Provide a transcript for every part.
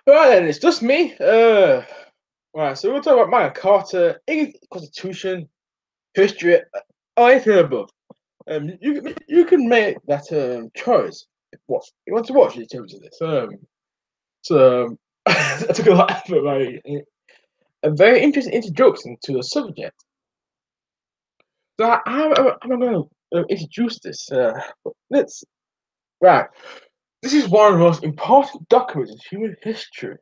Right then, it's just me. Right, so we'll talk about Magna Carta, English Constitution, history, or anything above. You can make that choice. What you want to watch in terms of this. I took a lot of effort, a very interesting introduction to the subject. So how am I going to introduce this? Let's right. This is one of the most important documents in human history.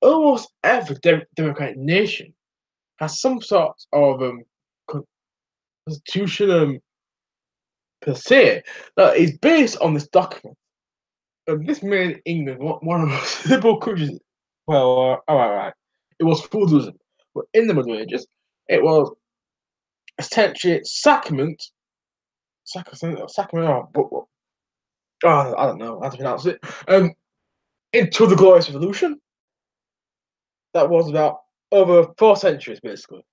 Almost every democratic nation has some sort of constitution per se that is based on this document. This made England one of the most liberal countries. Well, all right. It was feudalism, but in the Middle Ages, it was essentially sacrament, I don't know how to pronounce it. Into the Glorious Revolution, that was about over 4 centuries, basically.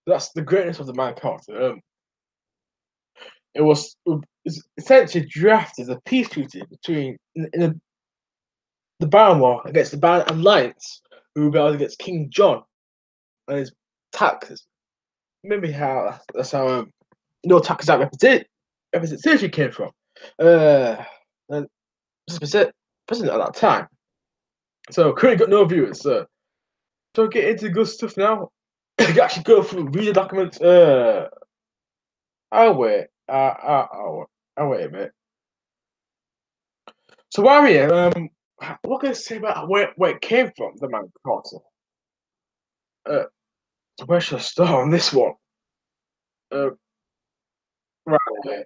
That's the greatness of the Magna Carta. It was essentially drafted as a peace treaty between the Baron War against the Baron Alliance, who rebelled against King John and his taxes. Maybe that's how no taxes that representation came from. And president at that time. So currently got no viewers. So get into good stuff now. You can actually go through read the documents. I'll wait. I'll wait a minute. So while we're here, what can I say about where it came from, the Magna Carta? Uh, where should I start on this one? Uh, right.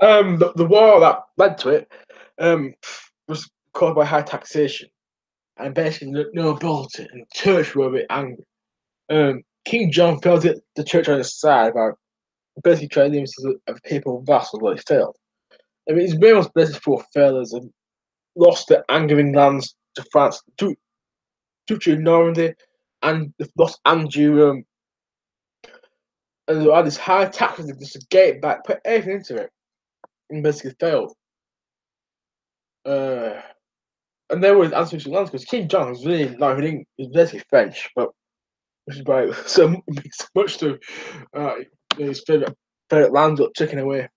The war that led to it was caused by high taxation, and basically the nobility and the church were a bit angry. King John felt it the church on his side by basically trying to limit of papal vassals, but he failed. I mean, his main was basically for failures and lost the angering lands to France due to Normandy, and they've lost Anjou. And they had this high taxes just to get it back, put everything into it, and basically failed. Uh, and there was ancestral lands because King John was really not even he was basically French, but which is why so much to his favorite lands got taken away.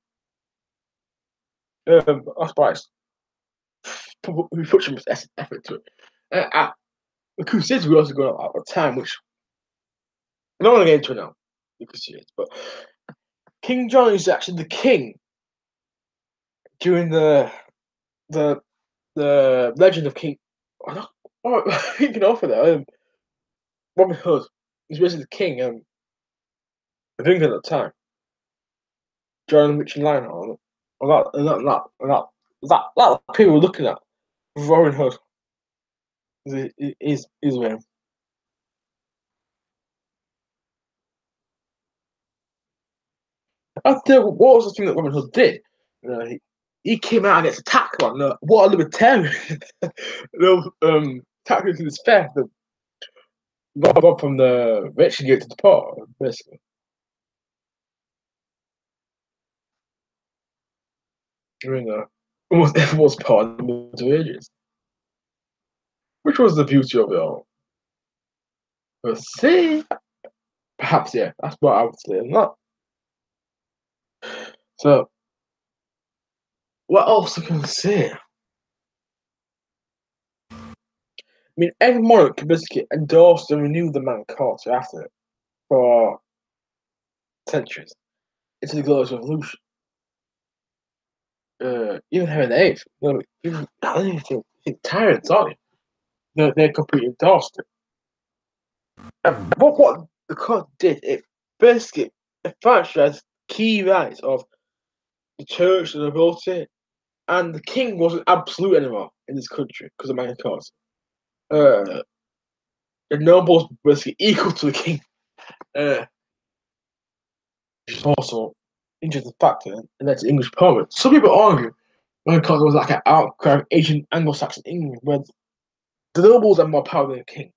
That's why we put some effort to it. The Crusades were also going on at the time, which I don't want to get into it now, the Crusades, but King John is actually the king during the Legend of King. You can offer that. Robin Hood. He's basically the king of England at the time. John Richard Lionheart. That people were looking at Robin Hood is him. I think what was the thing that Robin Hood did? You know, he came out against attack on what a libertarian. Tactics is fair. The rob from the rich and give it to the poor, basically. During almost everyone's part of the Middle Ages, which was the beauty of it all. But see, perhaps yeah, that's what I would say. Not so. What else can I say? I mean, every monarch can basically endorse and renew the Magna Carta after it for centuries into the Glorious Revolution. Even Henry VIII, even I don't even think tyrants, aren't they completely endorsed it. What the court did, it basically enfranchised key rights of the church, the nobility, and the king wasn't absolute anymore in this country because of Magna Carta. Uh, the nobles were basically equal to the king, uh, which is also an interesting factor, and that's English Parliament. Some people argue Magna Carta was like an outcry of ancient Anglo-Saxon England, where the nobles had more power than the king.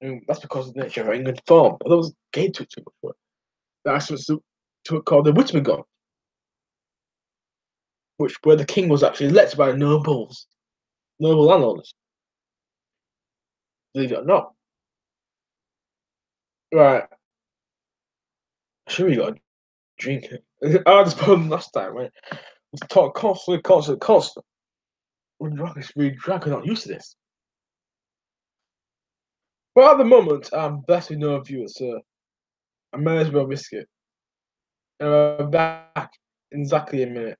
And that's because of the nature of England form. But those gave to it too much. That's what's to called the Whitmingham, which where the king was actually elected by the nobles. noble landowners, believe it or not. Right, sure you got a drink. I had this problem last time, right? We talk constantly. When we drank, we're not used to this. But at the moment, I'm blessed with no viewers, so I may as well risk it. And I'm back in exactly a minute.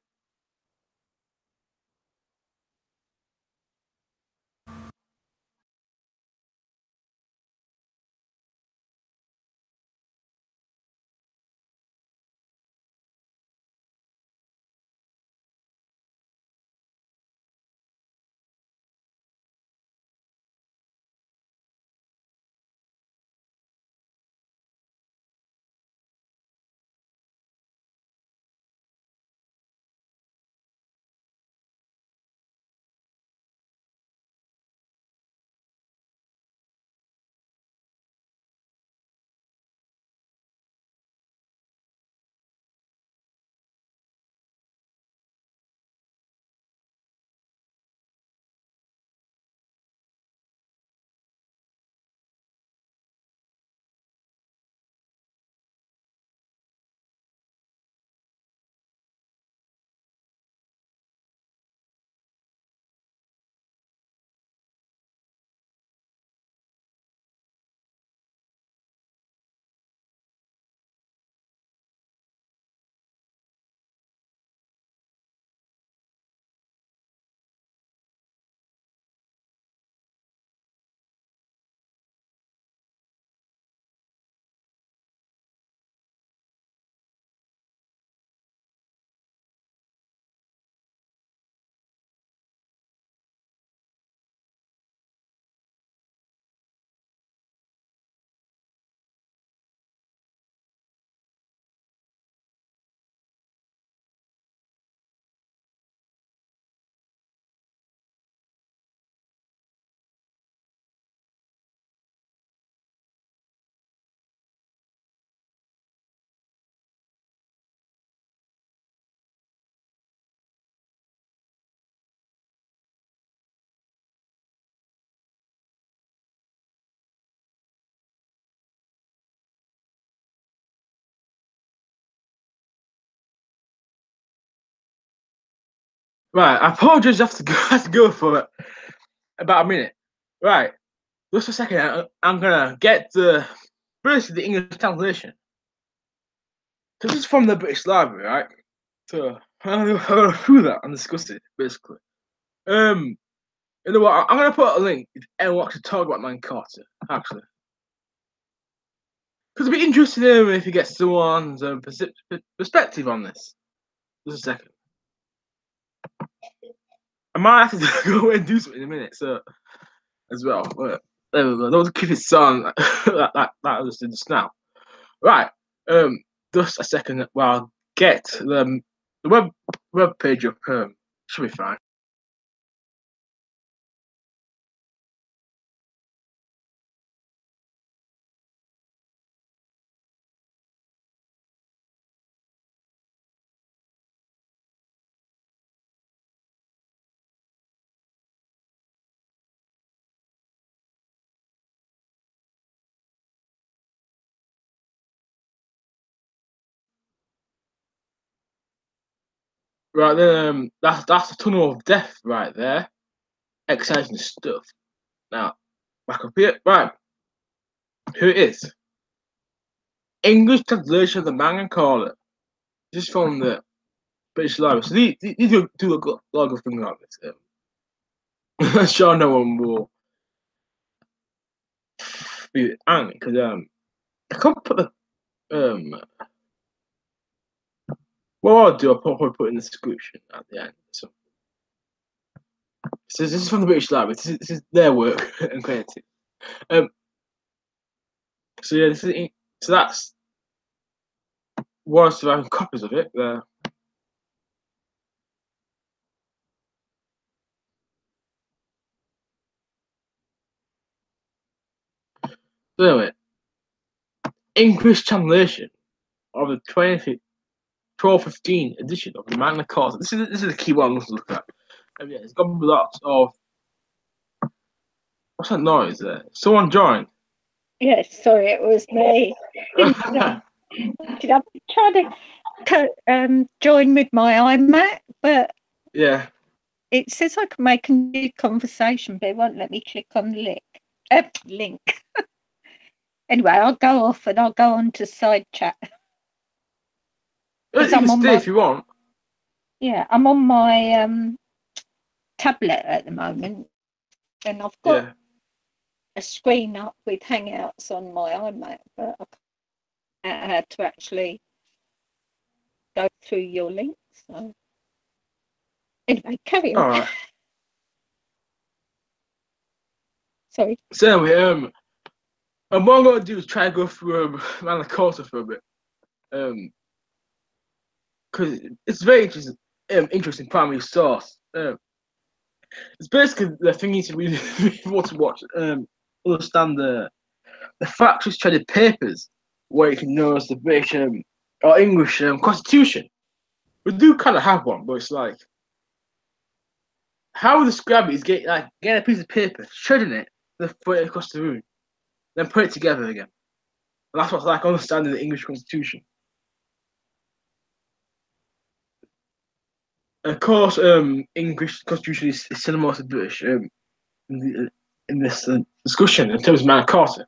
Right, I apologize. I have to go. I have to go for about a minute. Right, just a second. I'm gonna get basically the English translation. This is from the British Library, right? So I'm gonna go through that and discuss it basically. Um, you know what? I'm gonna put a link if anyone wants to talk about Magna Carta, actually, because it'd be interesting if you get someone's perspective on this. Just a second. I might have to go away and do something in a minute, so as well. But there we go. Don't keep it on that I just did just now. Right. Just a second while I get the web page up. Should be fine. Right then, that's the tunnel of death right there. Exciting stuff. Now, back up here. Right, here it is. English translation of the Magna Carta. This is from the British Library. So these do a lot of things like this. I'm sure no one will be angry because I can't put the what I'll do, I'll probably put in the description at the end. So this is from the British Library. This is their work and creative. Um, so yeah, so that's one surviving copies of it there. So anyway, English translation of the 1215 edition of the Magna Carta. This is the key one I'm looking to look at. Yeah, it's got lots of What's that noise there? Someone joined. Yes, sorry, it was me. I'm trying to join with my iMac, but Yeah. it says I can make a new conversation, but it won't let me click on the link. Anyway, I'll go off and I'll go on to side chat. You can stay if you want. Yeah, I'm on my tablet at the moment, and I've got a screen up with Hangouts on my iMac, but I can't how to actually go through your link. So anyway, carry on. All right. Sorry. So anyway, and what I'm gonna do is try and go through Magna Carta for a bit, because it's very interesting primary source. It's basically the thing you really want to watch, understand the factually traded papers, where you can notice the British or English Constitution. We do kind of have one, but it's like how we describe it is getting a piece of paper, shredding it, then put it across the room, then put it together again. And that's what's like understanding the English Constitution. And of course, English Constitution is similar to British in this discussion in terms of Magna Carta.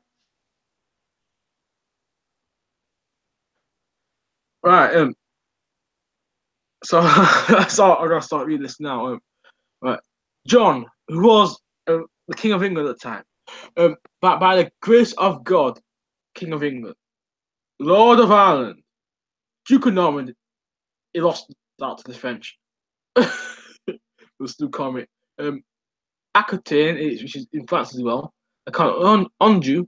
Right. So I'm gonna start reading this now. Right. John, who was the King of England at the time, by the grace of God, King of England, Lord of Ireland, Duke of Normandy, he lost that to the French. We'll still call it. Aquitaine, which is in France as well. I can't Anjou,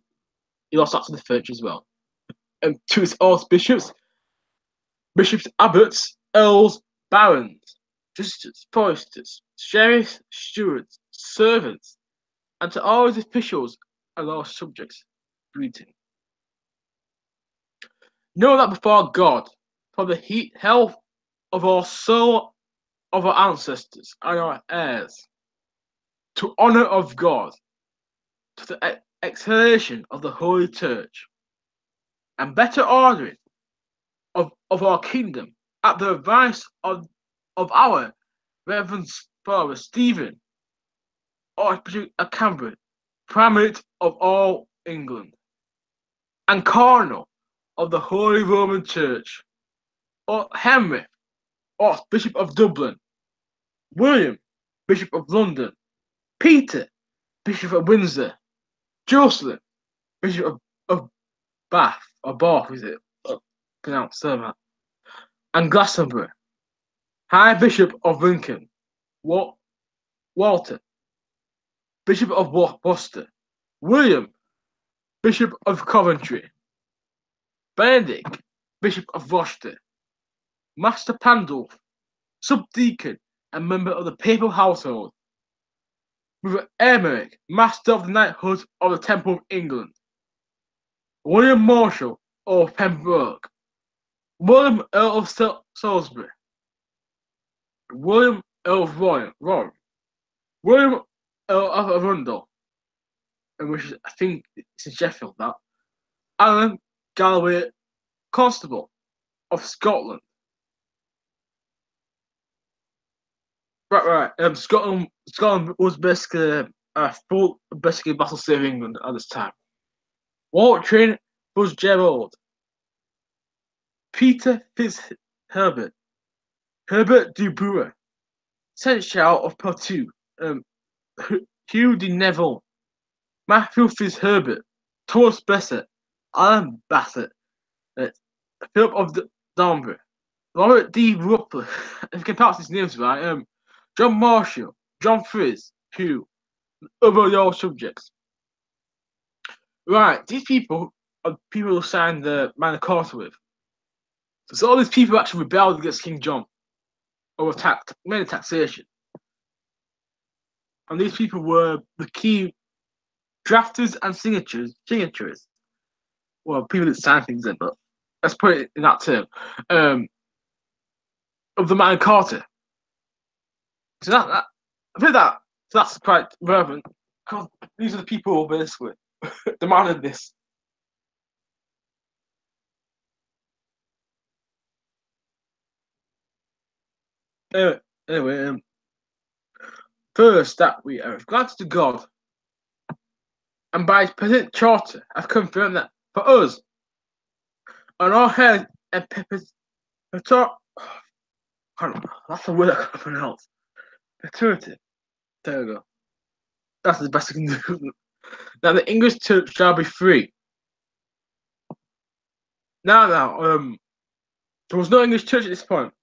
he lost that to the French as well. To his archbishops, bishops, abbots, earls, barons, justiciars, foresters, sheriffs, stewards, servants, and to all his officials and all subjects, greeting. Know that before God, for the health of our soul, of our ancestors and our heirs, to honour of God, to the exhalation of the Holy Church, and better ordering of our kingdom, at the advice of our Reverend Father Stephen, Archbishop of Canterbury, Primate of all England, and Cardinal of the Holy Roman Church, or Henry, Archbishop of Dublin, William, Bishop of London, Peter, Bishop of Windsor, Jocelyn, Bishop of Bath, or Bath, is it pronounced so, and Glastonbury, High Bishop of Lincoln, Walter, Bishop of Worcester, William, Bishop of Coventry, Benedict, Bishop of Worcester, Master Pandulph, Subdeacon and member of the papal household, with Emeric, Master of the Knighthood of the Temple of England, William Marshall of Pembroke, William Earl of Salisbury, William Earl of Rome, William Earl of Arundel, and which is, I think it's in Sheffield, that, Alan Galloway Constable of Scotland. Right. Scotland was basically basically battle saving England at this time. Walter Fitzgerald, Peter Fitzherbert, Herbert du Bois, Seneschal of Poitou, Hugh de Neville, Matthew Fitzherbert, Thomas Besset, Alan Bassett, Philip of Danbury, Robert D. Ruppler, if you can pronounce these names right, John Marshall, John Frizz, Hugh, other your subjects. Right, these people are people who signed the Magna Carta with. So all these people actually rebelled against King John over many taxation. And these people were the key drafters and signatories. Well, people that sign things in, but let's put it in that term. Of the Magna Carta. So that's quite relevant Because these are the people who basically demanded this. Anyway, first that we are granted to God, and by his present charter have confirmed that for us, on our head and peppers, that's a word I can't pronounce. Perpetuity. There we go. That's the best I can do. Now the English church shall be free. Now, there was no English church at this point.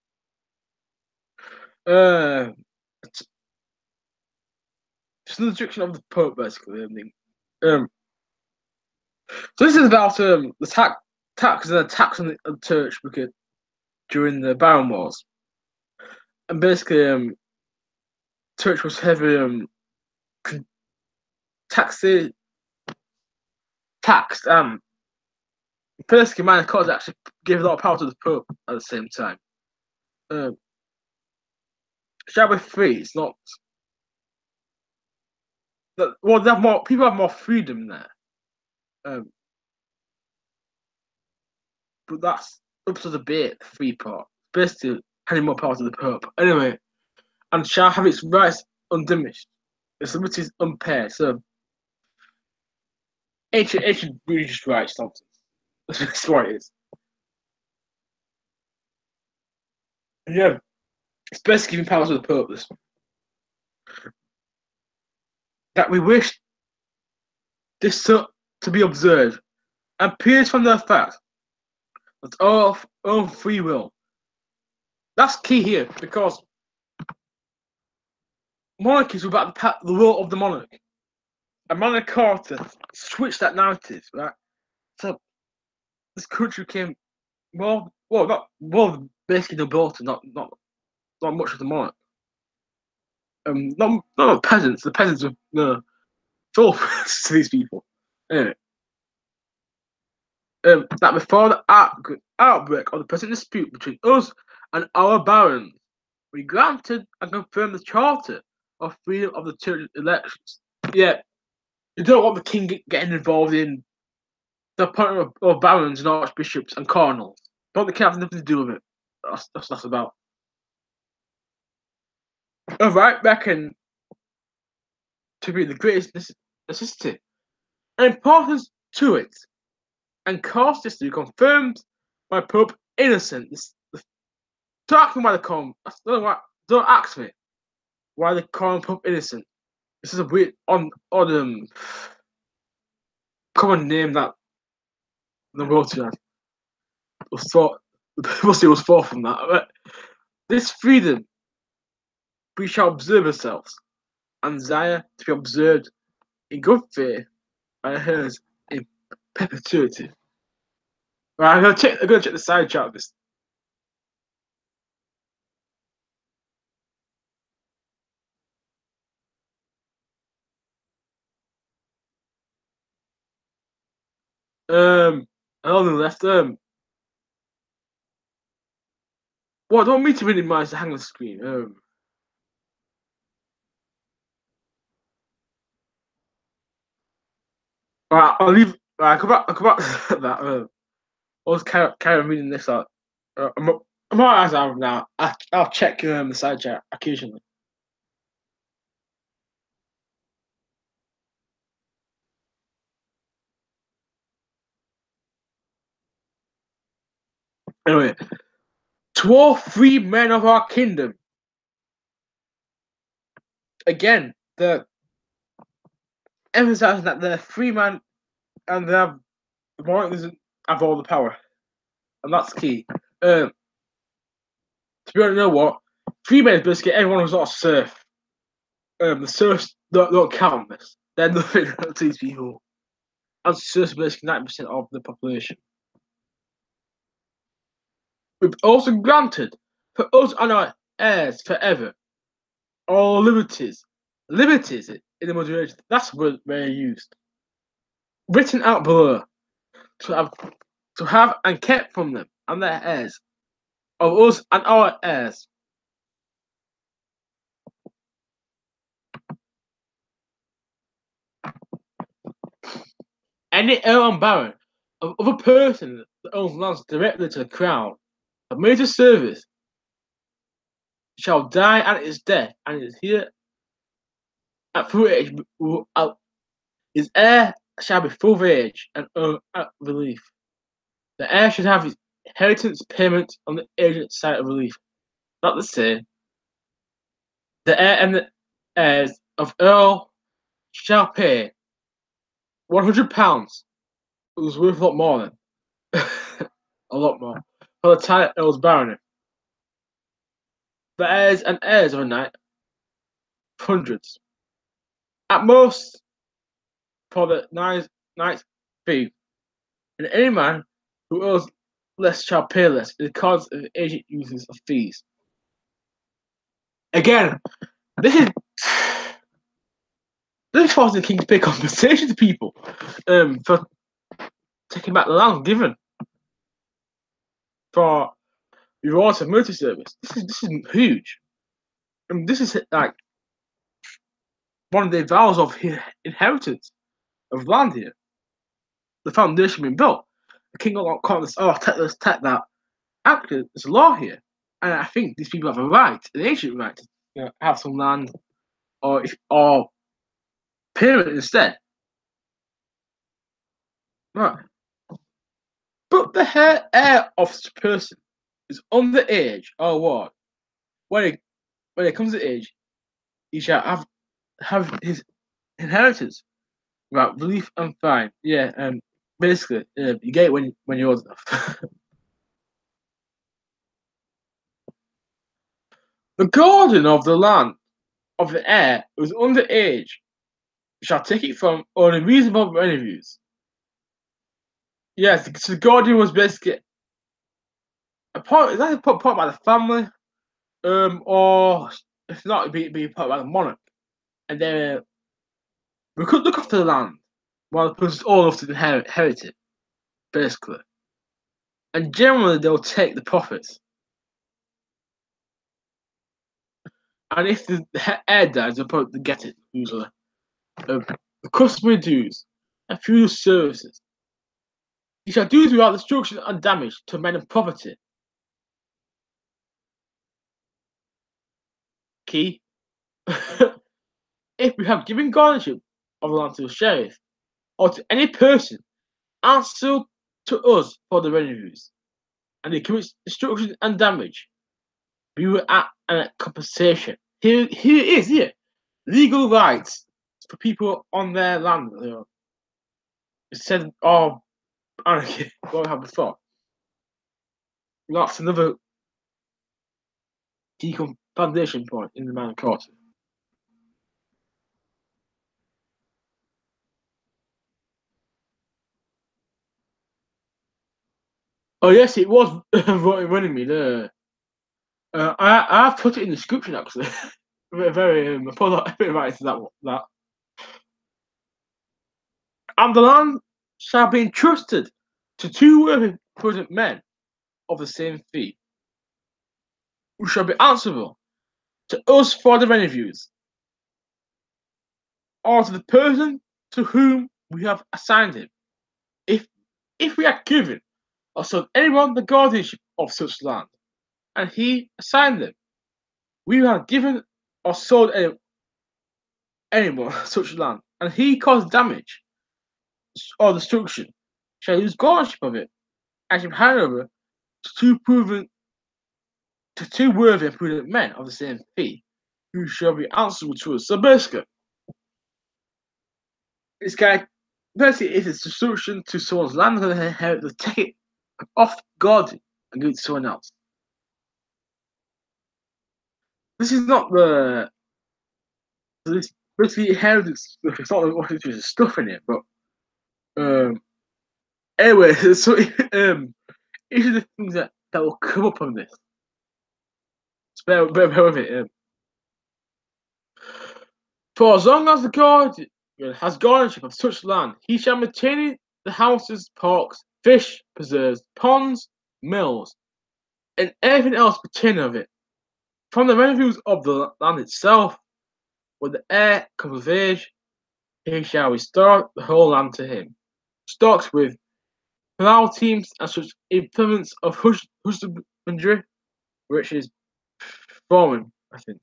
It's just another direction of the Pope, basically. I mean. So this is about the tax and attacks on the church because during the Baron Wars, and basically church was heavily taxed. Basically, Magna Carta actually gave a lot of power to the Pope at the same time. Shall be free. It's not. Well, they have more. People have more freedom there. But that's up to the debate. The free part, basically, handing more power to the Pope. Anyway, and shall have its rights undiminished, its liberties unimpaired. So, ancient religious rights nonsense. That's what it is. And yeah, it's basically giving power to the Pope. That we wish this to be observed appears from the fact that of own free will. That's key here because monarchies were about the will of the monarch. And Magna Carta switched that narrative, right? So this country became basically nobility, not much of the monarch. Not the peasants. The peasants were full to these people. Anyway, that before the outbreak of the present dispute between us and our barons, we granted and confirmed the charter of freedom of the church elections. Yeah, you don't want the king getting involved in the appointment of barons and archbishops and cardinals. Don't the king have nothing to do with it. That's about. All right, reckon to be the greatest necessity and importance to it, and cause this to be confirmed by Pope Innocent. Don't ask me why they call him. Don't ask me why they call him Pope Innocent. This is a weird common name that the world had. Was thought mostly was far from that. But this freedom we shall observe ourselves, and desire to be observed in good faith by hers in perpetuity. Right, I'm gonna check the side chart of this. And on the left, well, I don't mean to minimize the hang on the screen. Right, I'll leave. Right, I'll come back to that. I'll just carry on reading this out. I'm alright as I am now. I'll check the side chat occasionally. Anyway, to all free men of our kingdom. Again, the emphasizing that they're free men and they have the monarch doesn't have all the power, and that's key. To be honest, you know what? Free men is basically everyone who's not a serf. The serfs don't count this. They're nothing to these people. And serfs are basically 90% of the population. We've also granted for us and our heirs forever all liberties. Liberties in the moderation. That's word very used. Written out below to have and kept from them and their heirs, of us and our heirs. any earl and baron of other person that owns lands directly to the crown, a major service, shall die at his death, and is here at full age. His heir shall be full of age and earn at relief. The heir should have his inheritance payment on the agent's side of relief. Not the same. The heir and the heirs of Earl shall pay £100. It was worth a lot more then. A lot more. For the title Earl's barony. The heirs and heirs of a knight, hundreds. At most, for the knight's fee. And any man who owes less shall pay less in accordance with the agent uses of fees. Again, this is forcing the king to pay compensation to people for taking back the land given for rewards of military service. This is huge. And this is like one of the vows of inheritance of land here. The foundation being built. The king can't just, take that. Actually, there's a law here. And I think these people have a right, an ancient right, to have some land or pay it instead. Right. But the heir of such a person is underage or what? When it comes to age, he shall have his inheritance without relief and fine. Yeah, basically, you get it when you're old enough. The guardian of the land of the heir who is underage shall take it from only reasonable revenues. Yes, so the guardian was basically a part. Is that a part by the family, or if not, it'd be a part by the monarch, and then we could look after the land while the person's old enough to inherit it, basically. And generally, they'll take the profits. And if the heir dies, they'll probably get it usually. The customary dues and feudal services. You shall do without destruction and damage to men and property. Key. If we have given guardianship of the land to the sheriff or to any person answerable to us for the revenues, and he commits destruction and damage, we will act at compensation. Here it is here. Legal rights for people on their land. Instead of anarchy, what we had before. That's another key foundation point in the Magna Carta. Oh yes, it was Runnymede. I put it in the description actually. Very I put a bit right to that. And the land shall be entrusted to two worthy present men of the same fee, who shall be answerable to us for the revenues, or to the person to whom we have assigned him. If we have given or sold anyone the guardianship of such land, and he assigned them, we have given or sold anyone such land, and he caused damage or destruction, shall lose guardianship of it, and shall hand over to two worthy and prudent men of the same fee, who shall be answerable to us. So basically, this guy basically if it's destruction to someone's land, they'll take it off God and give it to someone else. This is not this basically inheritance stuff. It's not what it is stuff in it, but anyway, so these are the things that will come up on this. Bear with it. For as long as the guardian has guardianship of such land, he shall maintain the houses, parks, fish, preserves, ponds, mills, and everything else pertaining of it. From the revenues of the land itself, when the heir comes of age, he shall restore the whole land to him. stocks with halal teams and such implements of husbandry, which is farming, I think.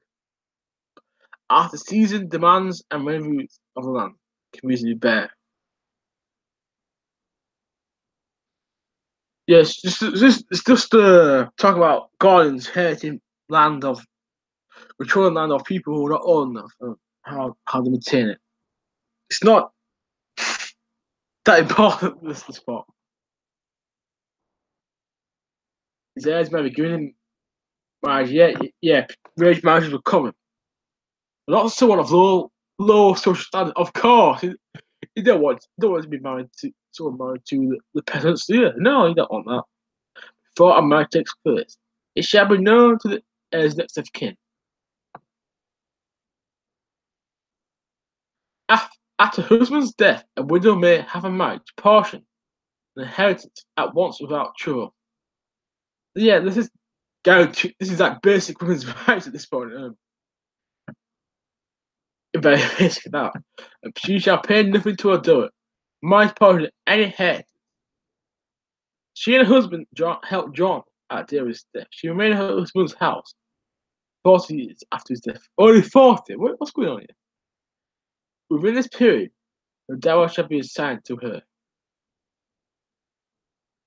After season demands and revenues of the land can easily bear. Yes, it's just talk about gardens, inheriting land of controlling land of people who are not old enough, how to maintain it. It's not that important. This part. His heirs may be giving him marriage. Yeah, marriage marriages were common, but not someone of low social standing. Of course, you don't want to be married to someone married to the peasants, do you? No, you don't want that. Before a marriage takes place, it shall be known to the heirs next of kin. After a husband's death, a widow may have a marriage portion and inheritance at once without trouble. Yeah, this is guaranteed. This is like basic women's rights at this point. Very basic that. She shall pay nothing to her daughter. Marriage portion any head. She and her husband helped John at David's death. She remained in her husband's house 40 years after his death. Only 40? What's going on here? Within this period, the dower shall be assigned to her.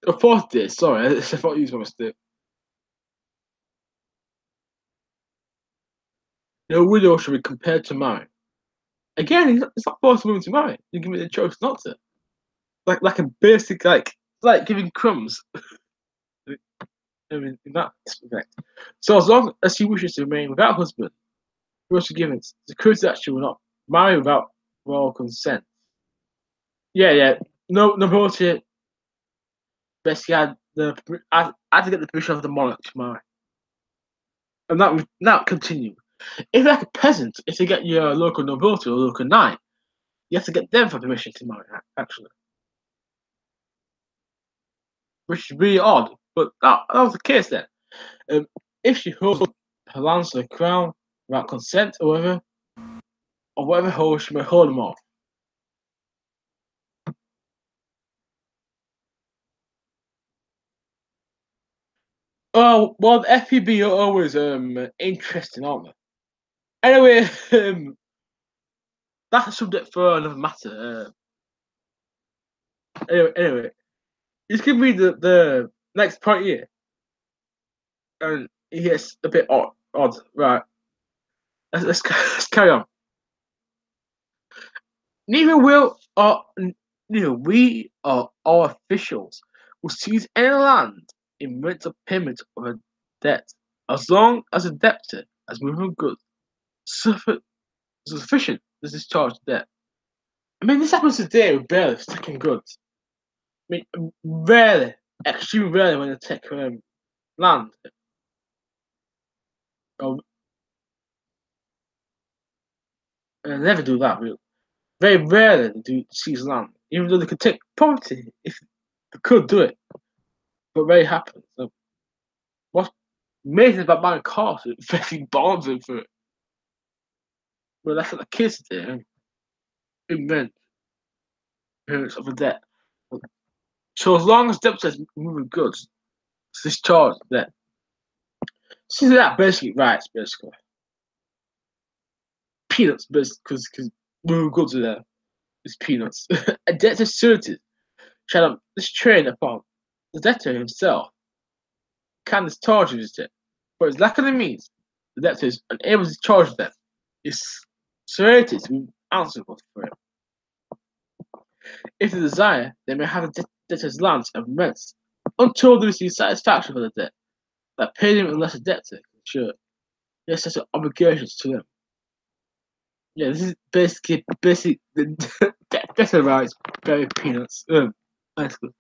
Oh, 40 days, sorry, I thought you was my mistake. No widow shall be compelled to marry. Again, it's not forcing women to marry. You give me the choice not to. Like a basic like giving crumbs. I mean, in that respect. So as long as she wishes to remain without a husband, she was given security that she will not marry without royal consent. Yeah. No nobility basically had to get the permission of the monarch to marry. And that continued. If you're like a peasant, if you get your local nobility or local knight, you have to get them for permission to marry, actually. Which is really odd, but that was the case then. Um, if she holds her lands to the crown without consent or whatever hold she may hold them off. Oh, well, the FPB are always interesting, aren't they? Anyway, that's a subject for another matter. Anyway, you can read the next point here, and it gets a bit odd. Right, let's carry on. Neither will or neither we or our officials will seize any land in rental payment of a debt, as long as the debtor has moving goods sufficient to discharge the debt. I mean, this happens today with bailiffs taking goods. I mean, rarely, extremely rarely, when they take land. Or, and they never do that, really. Very rarely they do seize land, even though they could take property if they could do it. But very happens. So what's amazing about Magna Carta is basically bonds in for it. But that's not the case today. It meant payments of a debt. So as long as debtors moving goods, it's discharged debt. See that basic rights, basically. Peanuts, basically, because moving goods are there. It's peanuts. A debtor suited shall this train upon the debtor himself can discharge his debt. For his lack of the means, the debtor is unable to discharge them. Is serrated to be answerable for it. If they desire, they may have the debtor's lands and rents until they receive satisfaction for the debt that paid him unless the debtor can show he has such obligations to them. Yeah, this is basically the debtor rights very peanuts. Basically.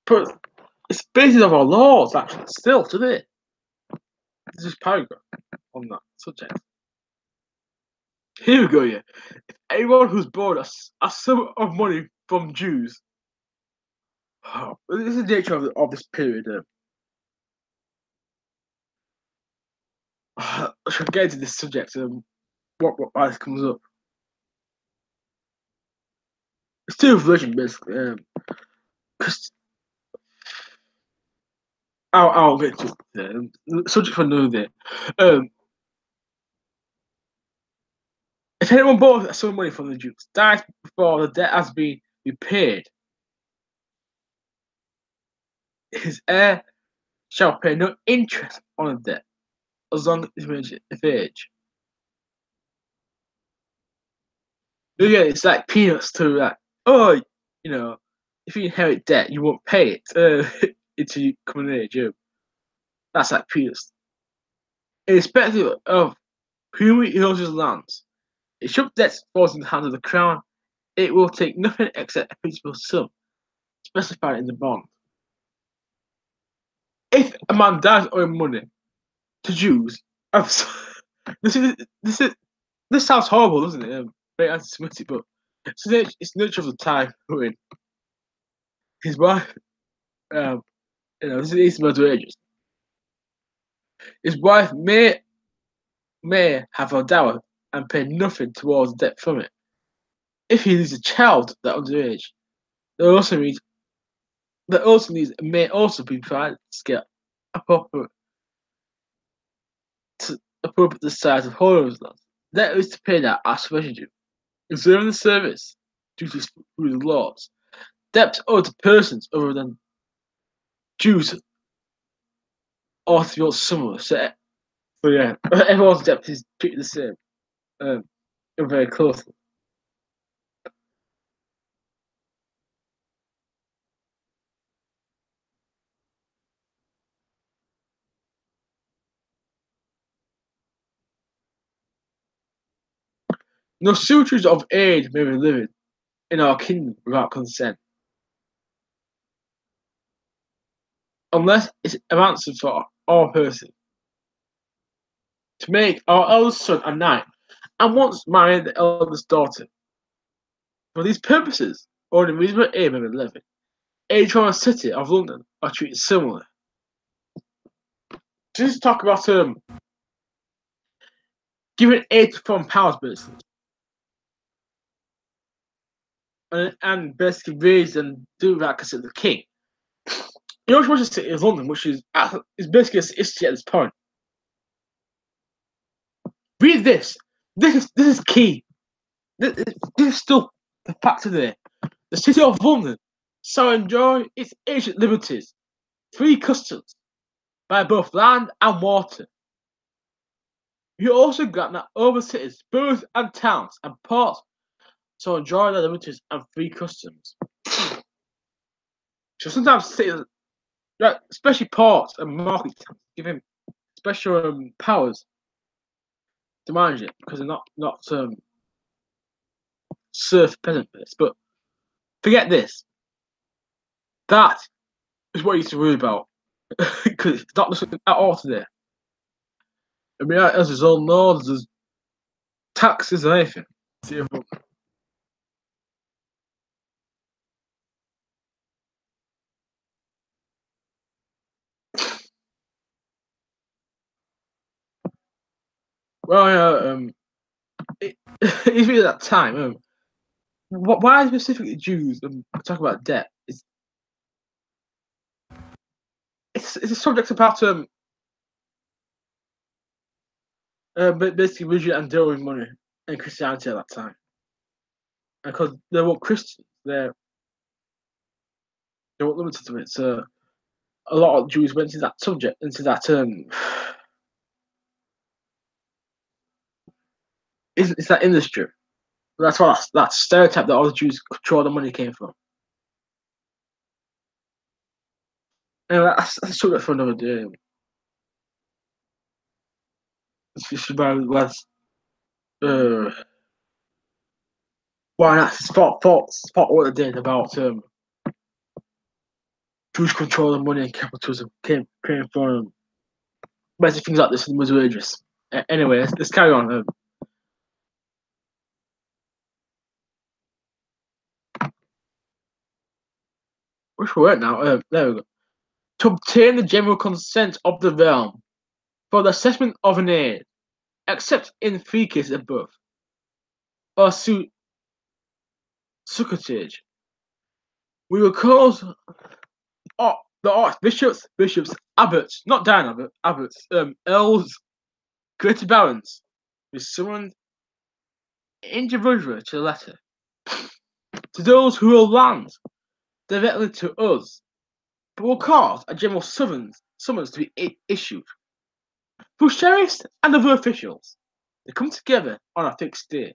But it's basis of our laws actually still today. This is paragraph on that subject. Here we go, yeah. If anyone who's borrowed a sum of money from Jews, this is the nature of this period. I should get into this subject. What comes up? still religion basically. 'Cause I'll get to it. Subject for another day. If anyone borrows some money from the Jews, dies before the debt has been repaid, his heir shall pay no interest on the debt as long as it's of age. Yeah, it's like peanuts to like, oh, you know, if you inherit debt, you won't pay it until you come of age. That's like peanuts. Irrespective of whom it owes his lands, if should debts falls in the hands of the crown, it will take nothing except a principal sum specified in the bond. If a man dies owing money to Jews, this is this is this sounds horrible, doesn't it? Very anti-Semitic, but it's the nature of the time. His wife, this is Middle Ages. His wife may have a dower and pay nothing towards debt from it. If he leaves a child that underage, there also needs may also be provided to get appropriate the size of holders land. That is to pay that as residue. Observing the service due to the laws. Debts owed to persons other than Jews or to be similar. So yeah, everyone's debt is treated the same. Very closely. No suitors of aid may be living in our kingdom without consent, unless it's a ransom for our person. To make our eldest son a knight, and once marry the eldest daughter. For these purposes, or in reasonable aim may be living, age from a city of London are treated similarly. Just talk about giving aid to foreign powers, basically, and basically raise and do that because of the king. You also watch the city of London, which is basically a city at this point. Read this. This is key. This is still the fact today. The city of London shall enjoy its ancient liberties, free customs by both land and water. You also grant that other cities, boroughs and towns and ports shall enjoy their liberties and free customs. So sometimes cities, like, especially ports and market towns, give him special powers to manage it because they're not serf peasant based. But forget this. That is what you used to worry about because it's not at all today. I mean, as there's all laws, there's taxes and anything. Well, even at that time, why specifically Jews talk about debt? It's a subject about basically religion and dealing with money and Christianity at that time, because they were Christians, they weren't limited to it. So a lot of Jews went into that subject, into that it's that industry. That's why that stereotype that all the Jews control the money came from. Anyway, that's a subject for another day. It's about why not spot what they did about Jewish control of money and capitalism came from basic things like this in the Middle Ages. Anyway, let's carry on. Which word now? There we go. To obtain the general consent of the realm for the assessment of an aid, except in 3 cases above, or suit succotage. We were called the archbishops, bishops, abbots, not down abbots, earls, greater barons. We summoned individually to the letter. To those who will land directly to us, but will cause a general summons to be issued. For sheriffs and other officials, they come together on a fixed day,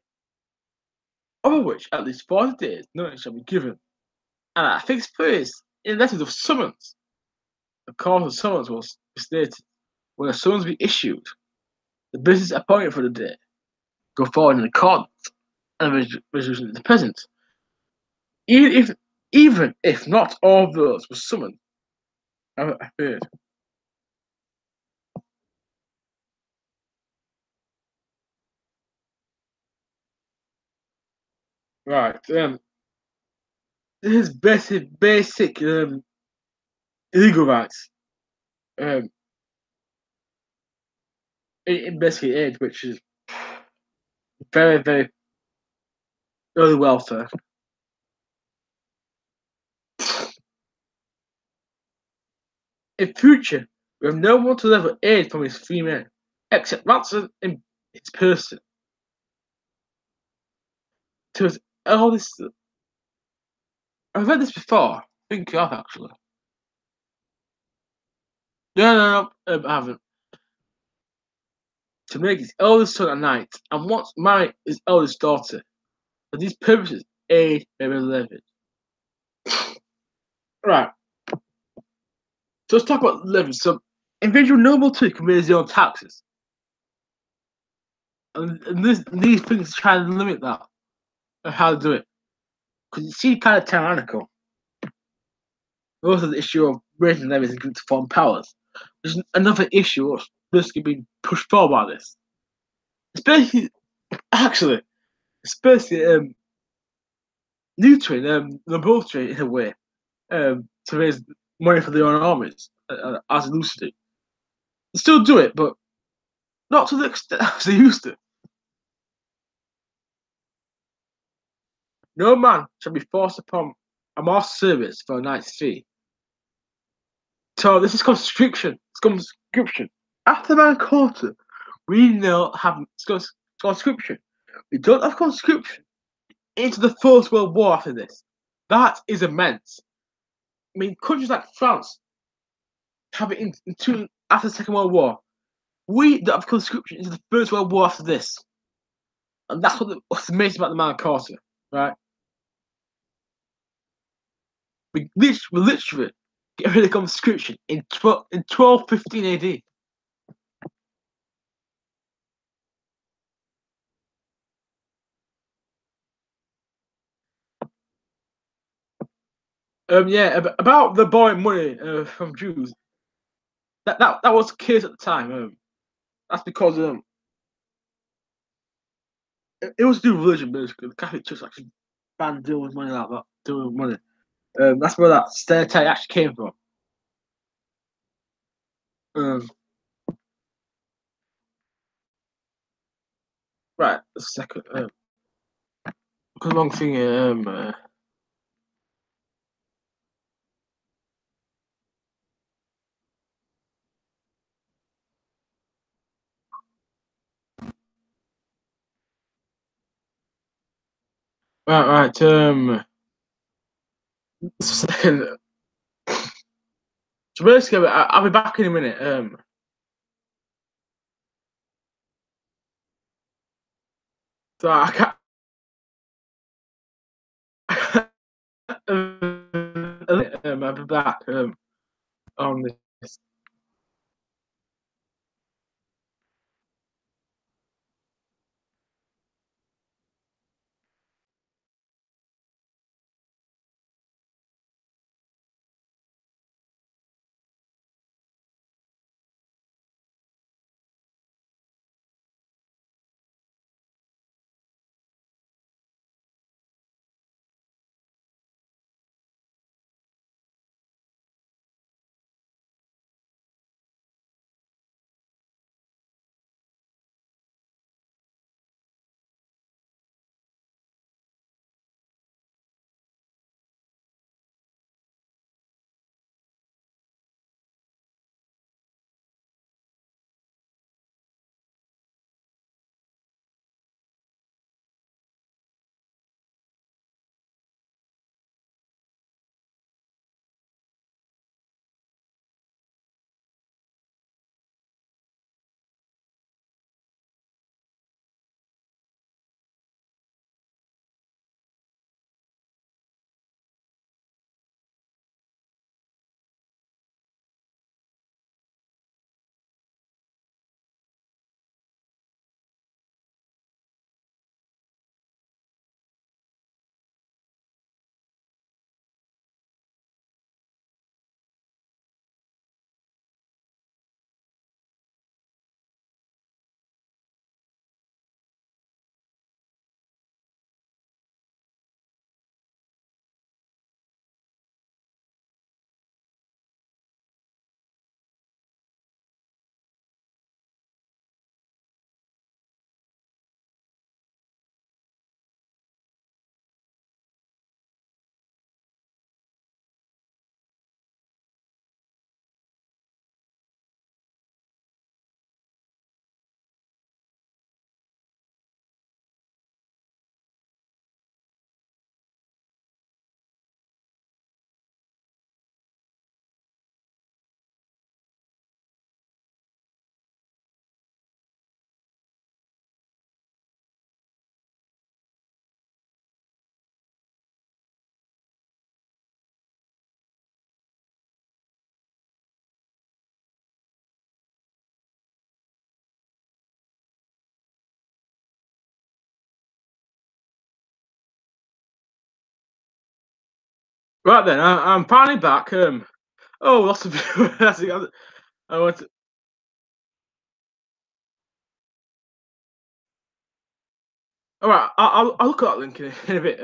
over which at least 40 days notice shall be given, and at a fixed place in letters of summons. The cause of summons will be stated. When a summons be issued, the business appointed for the day go forward in accordance and the resolution of the present, even if not all those were summoned have appeared. Right. This is basic legal rights. In basic age, which is very, very early welfare. In future, we have no one to level aid from his free men, except Ransom in his person. To his eldest. I've read this before. I think I have actually. No, I haven't. To make his eldest son a knight, and once marry his eldest daughter. For these purposes, aid may be levied. Right. So let's talk about levies. So, individual nobility can raise their own taxes. And these things try to limit that, of how to do it. Because it seems kind of tyrannical. Also, the issue of raising levies against foreign powers, which is another issue that's basically being pushed forward by this. Especially, actually, especially neutering the military in a way to raise money for their own armies as loosely. They still do it, but not to the extent as they used to. No man shall be forced upon a master's service for a night's fee. So this is conscription. It's conscription. After Magna Carta, we now have conscription. We don't have conscription into the First World War after this. That is immense. I mean, countries like France have it after the Second World War. We don't have conscription into the First World War after this. And that's what's amazing about the Magna Carta, right? We literally get rid of conscription in 1215 AD. Yeah, about the borrowing money from Jews. That was the case at the time. That's because it was to do with religion basically. The Catholic Church actually banned dealing with money like that, dealing with money. That's where that stereotype actually came from. Right, a second. Because one thing. Right. Second. So basically, I'll be back in a minute. So I can't. I'll be back. On this. Right then, I'm finally back. Oh, lots of I want to. All right, I'll look at that link in a bit.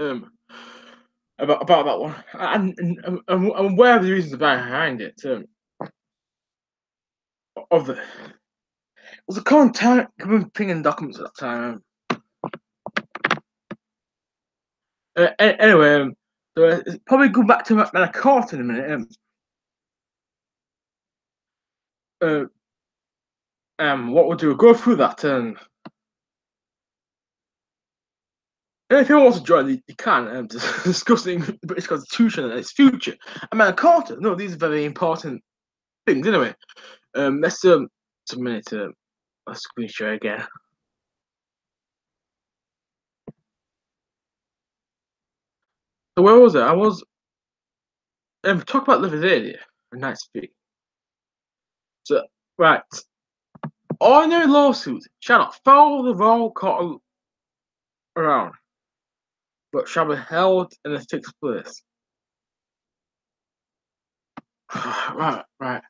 About that one, and I'm aware of the reasons behind it. Of the was a common thing in documents at that time. Anyway, so it's probably go back to Magna Carta in a minute. Uh, what we'll do, we'll go through that. And if anyone wants to join, you can discussing the British Constitution and its future. And Magna Carta, no, these are very important things. Anyway, let's just a minute. A screen share again. So where was it? I was talk about Libertatum. Nice speak. So right, ordinary lawsuits shall not follow the royal court around, but shall be held in a fixed place. Right.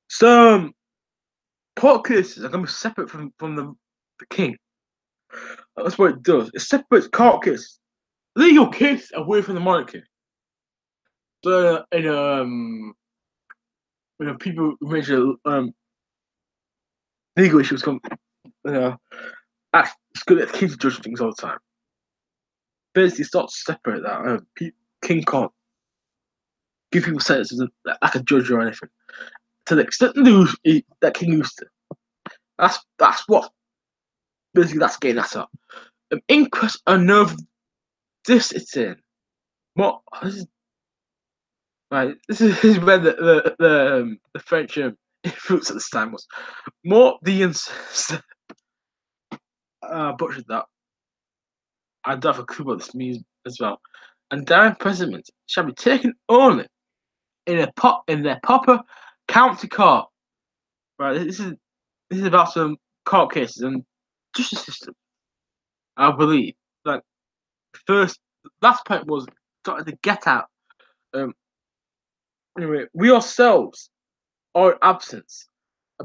So court cases are going to be separate from the king. That's what it does. It separates court cases, legal cases, away from the monarchy. So people mention legal issues come. It's good at the king to judge things all the time. Basically, start to separate that. King can't give people sentences like a judge or anything. To the extent that king used to. That's what basically that's getting at. Inquest are nerve this it's in. What this is right. This is where the French influence at this time was more the butchered that. I don't have a clue what this means as well. And their imprisonment shall be taken only in their proper county court. Right, this is about some court cases and justice system. I believe. Like first, last point was starting to get out. Um, anyway, we ourselves, our absence,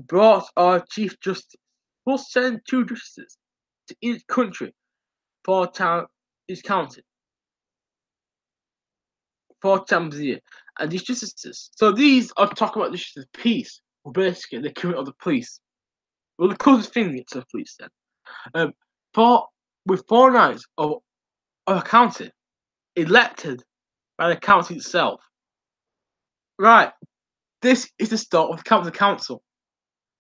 brought our chief justice. We'll send two justices to each country, four town, each county, 4 times a year. And these justices, so these are talking about the justice of peace, well, basically the equivalent of the police. Well, the closest thing to the police then. Um, for with 4 nights of a county elected by the county itself. Right, this is the start of the county council.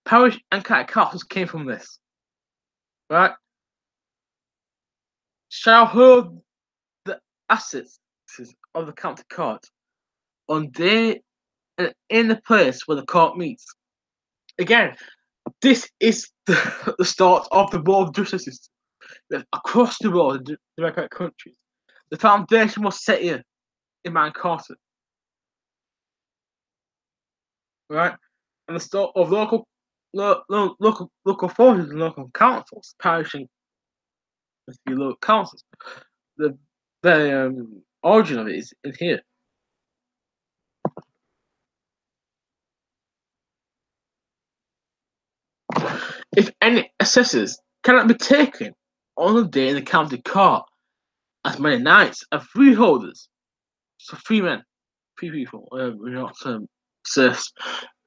Parish and county councils came from this. Right, shall hold the assets of the county court on day and in the place where the court meets. Again, this is the start of the world of justice system across the world in democratic countries. The foundation was set here in Magna Carta, right? And the start of local authorities and local councils, parish and local councils. The origin of it is in here. If any assessors cannot be taken on the day in the county court, as many knights and freeholders, so 3 men, 3 people, we're not serfs,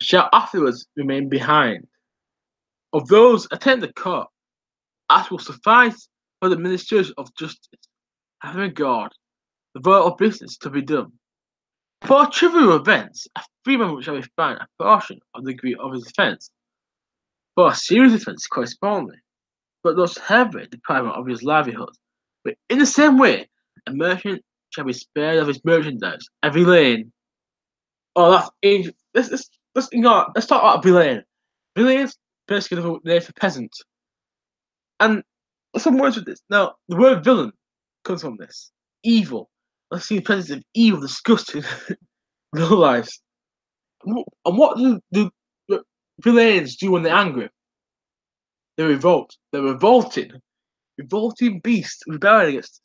shall afterwards remain behind. Of those attend the court, as will suffice for the ministers of justice, having regard the vital business to be done. For trivial events, a freeman shall be fined a portion of the degree of his offence. For a serious offence correspondingly, but those heavy deprivation of his livelihood. But in the same way, a merchant shall be spared of his merchandise every lane. Oh, that's ancient. Let's talk about villain. Villains basically the name for peasant. And some words with this. Now, the word villain comes from this. Evil. Let's see the presence of evil, disgusting, no lives. And what do the villains do when they're angry? They revolt. They're revolting. revolting beast rebelling against us.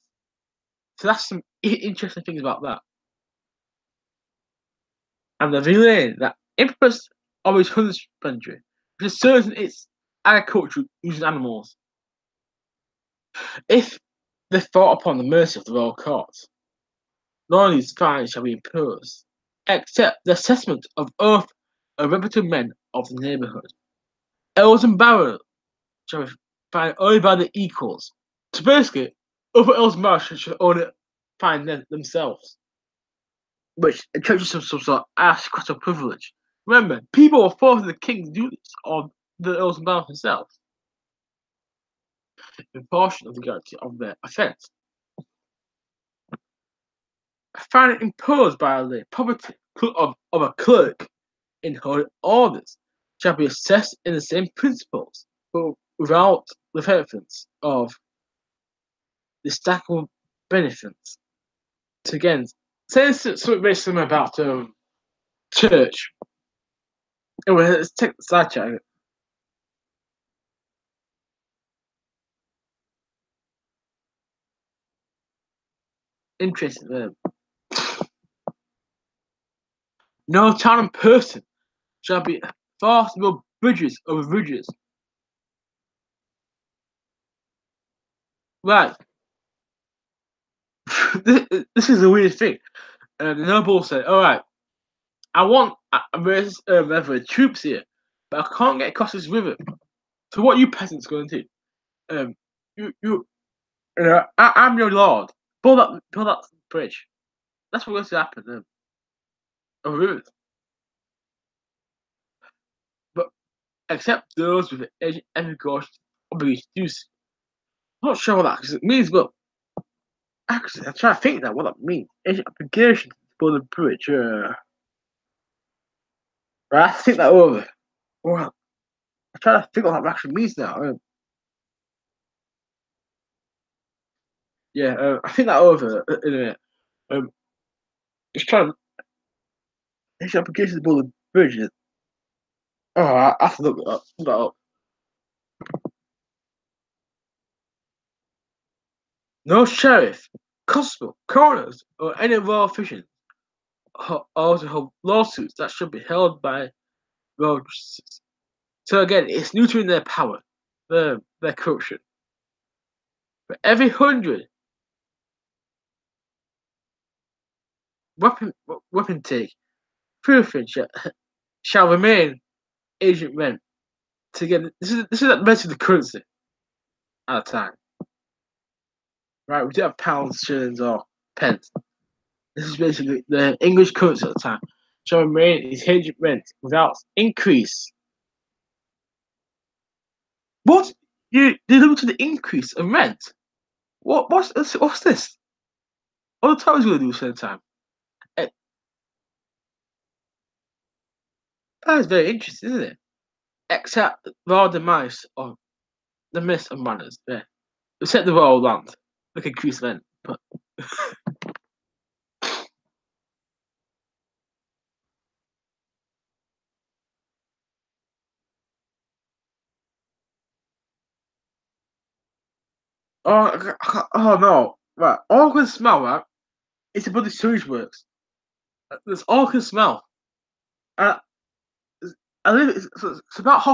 So that's some interesting things about that. And they're relaying that emperors always husbandry, which is certain its agriculture using animals. If they fought upon the mercy of the royal court, none of these fines shall be imposed, except the assessment of oath and reputable men of the neighbourhood. Earls and barons shall be fined only by the equals. So basically, other earls and barons should only fine themselves, which entrenches some sort of aristocratic privilege. Remember, people were forcing the king to do this, or the earls and barons themselves, in portion of the guarantee of their offence. A fine imposed by the property of a clerk in holy orders shall be assessed in the same principles, but without the benefits of the stackable benefits. So again, say something very similar about church. Anyway, let's take the side chat. Interesting. No town and person shall be forced to build bridges over bridges. Right. This is the weirdest thing. The noble said, "All right, I want troops here, but I can't get across this river. So what are you peasants going to do? Um, I'm your lord. Build that bridge. That's what's going to happen. Over rivers, but except those with the edge and gauge obligation to use. I'm not sure what that means, but actually, I'm trying to think that what that means. Edge obligation to build a bridge. Right, I have to think that over. Well, I'm trying to think what that actually means now. I think that over in a minute. Just trying to edge obligation to build a bridge. Oh, I have to look that up. No sheriff, constable, coroners, or any royal officials are to hold lawsuits that should be held by royal justices. So again, it's neutering their power, their corruption. For every 100 weapon take, proofing shall remain agent rent. So again, this is basically the currency at the time. Right, we do have pounds, shillings, or pence. This is basically the English currency at the time. Shall remain is agent rent without increase. What? They limited the increase of rent? What's this? What the town's going to do at the same time? Eh, that is very interesting, isn't it? Except for the mice or the miss of manners. Yeah. We set the royal land. Like increase rent. But oh no. Right. All I can smell, right? It's a bloody sewage works. That's all I can smell. Uh, I live it's about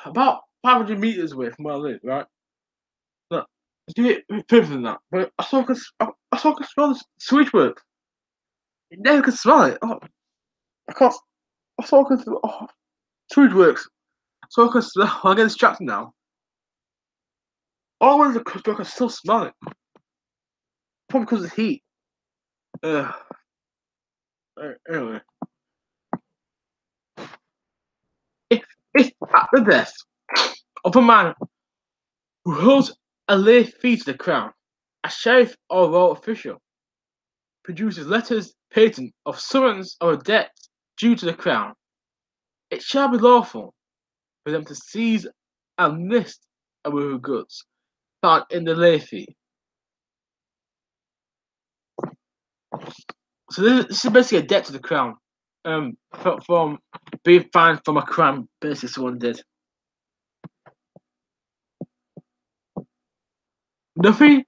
about 500 meters away from where I live, right? No, it's a bit further than that. But I saw I could smell the sewage works. You never could smell it. Oh, I can't I saw I could smell sewage works. So I can smell I get distracted now. All I wanted to cook I can still smell it. Probably because of the heat. Uh, anyway. If if at the death of a man who holds a lay fee to the crown, a sheriff or royal official produces letters patent of summons or a debt due to the crown, it shall be lawful for them to seize and list our goods found in the lay fee. So this is basically a debt to the crown, from being fined from a crime basically someone did. Nothing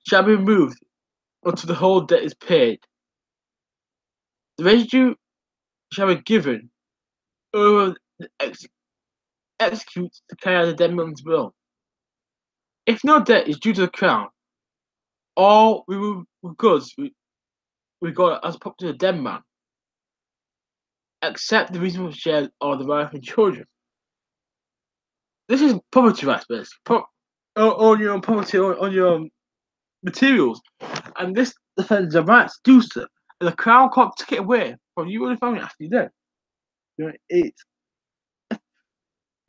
shall be removed until the whole debt is paid. The residue shall be given over the executes to carry out the dead man's will. If no debt is due to the crown, all goods we got as property to the dead man, except the reasonable share of the wife and children. This is property rights, basically. On your property, on your materials, and this defends the right to do so. And the crown can't take it away from you and the family after you're dead. You know, it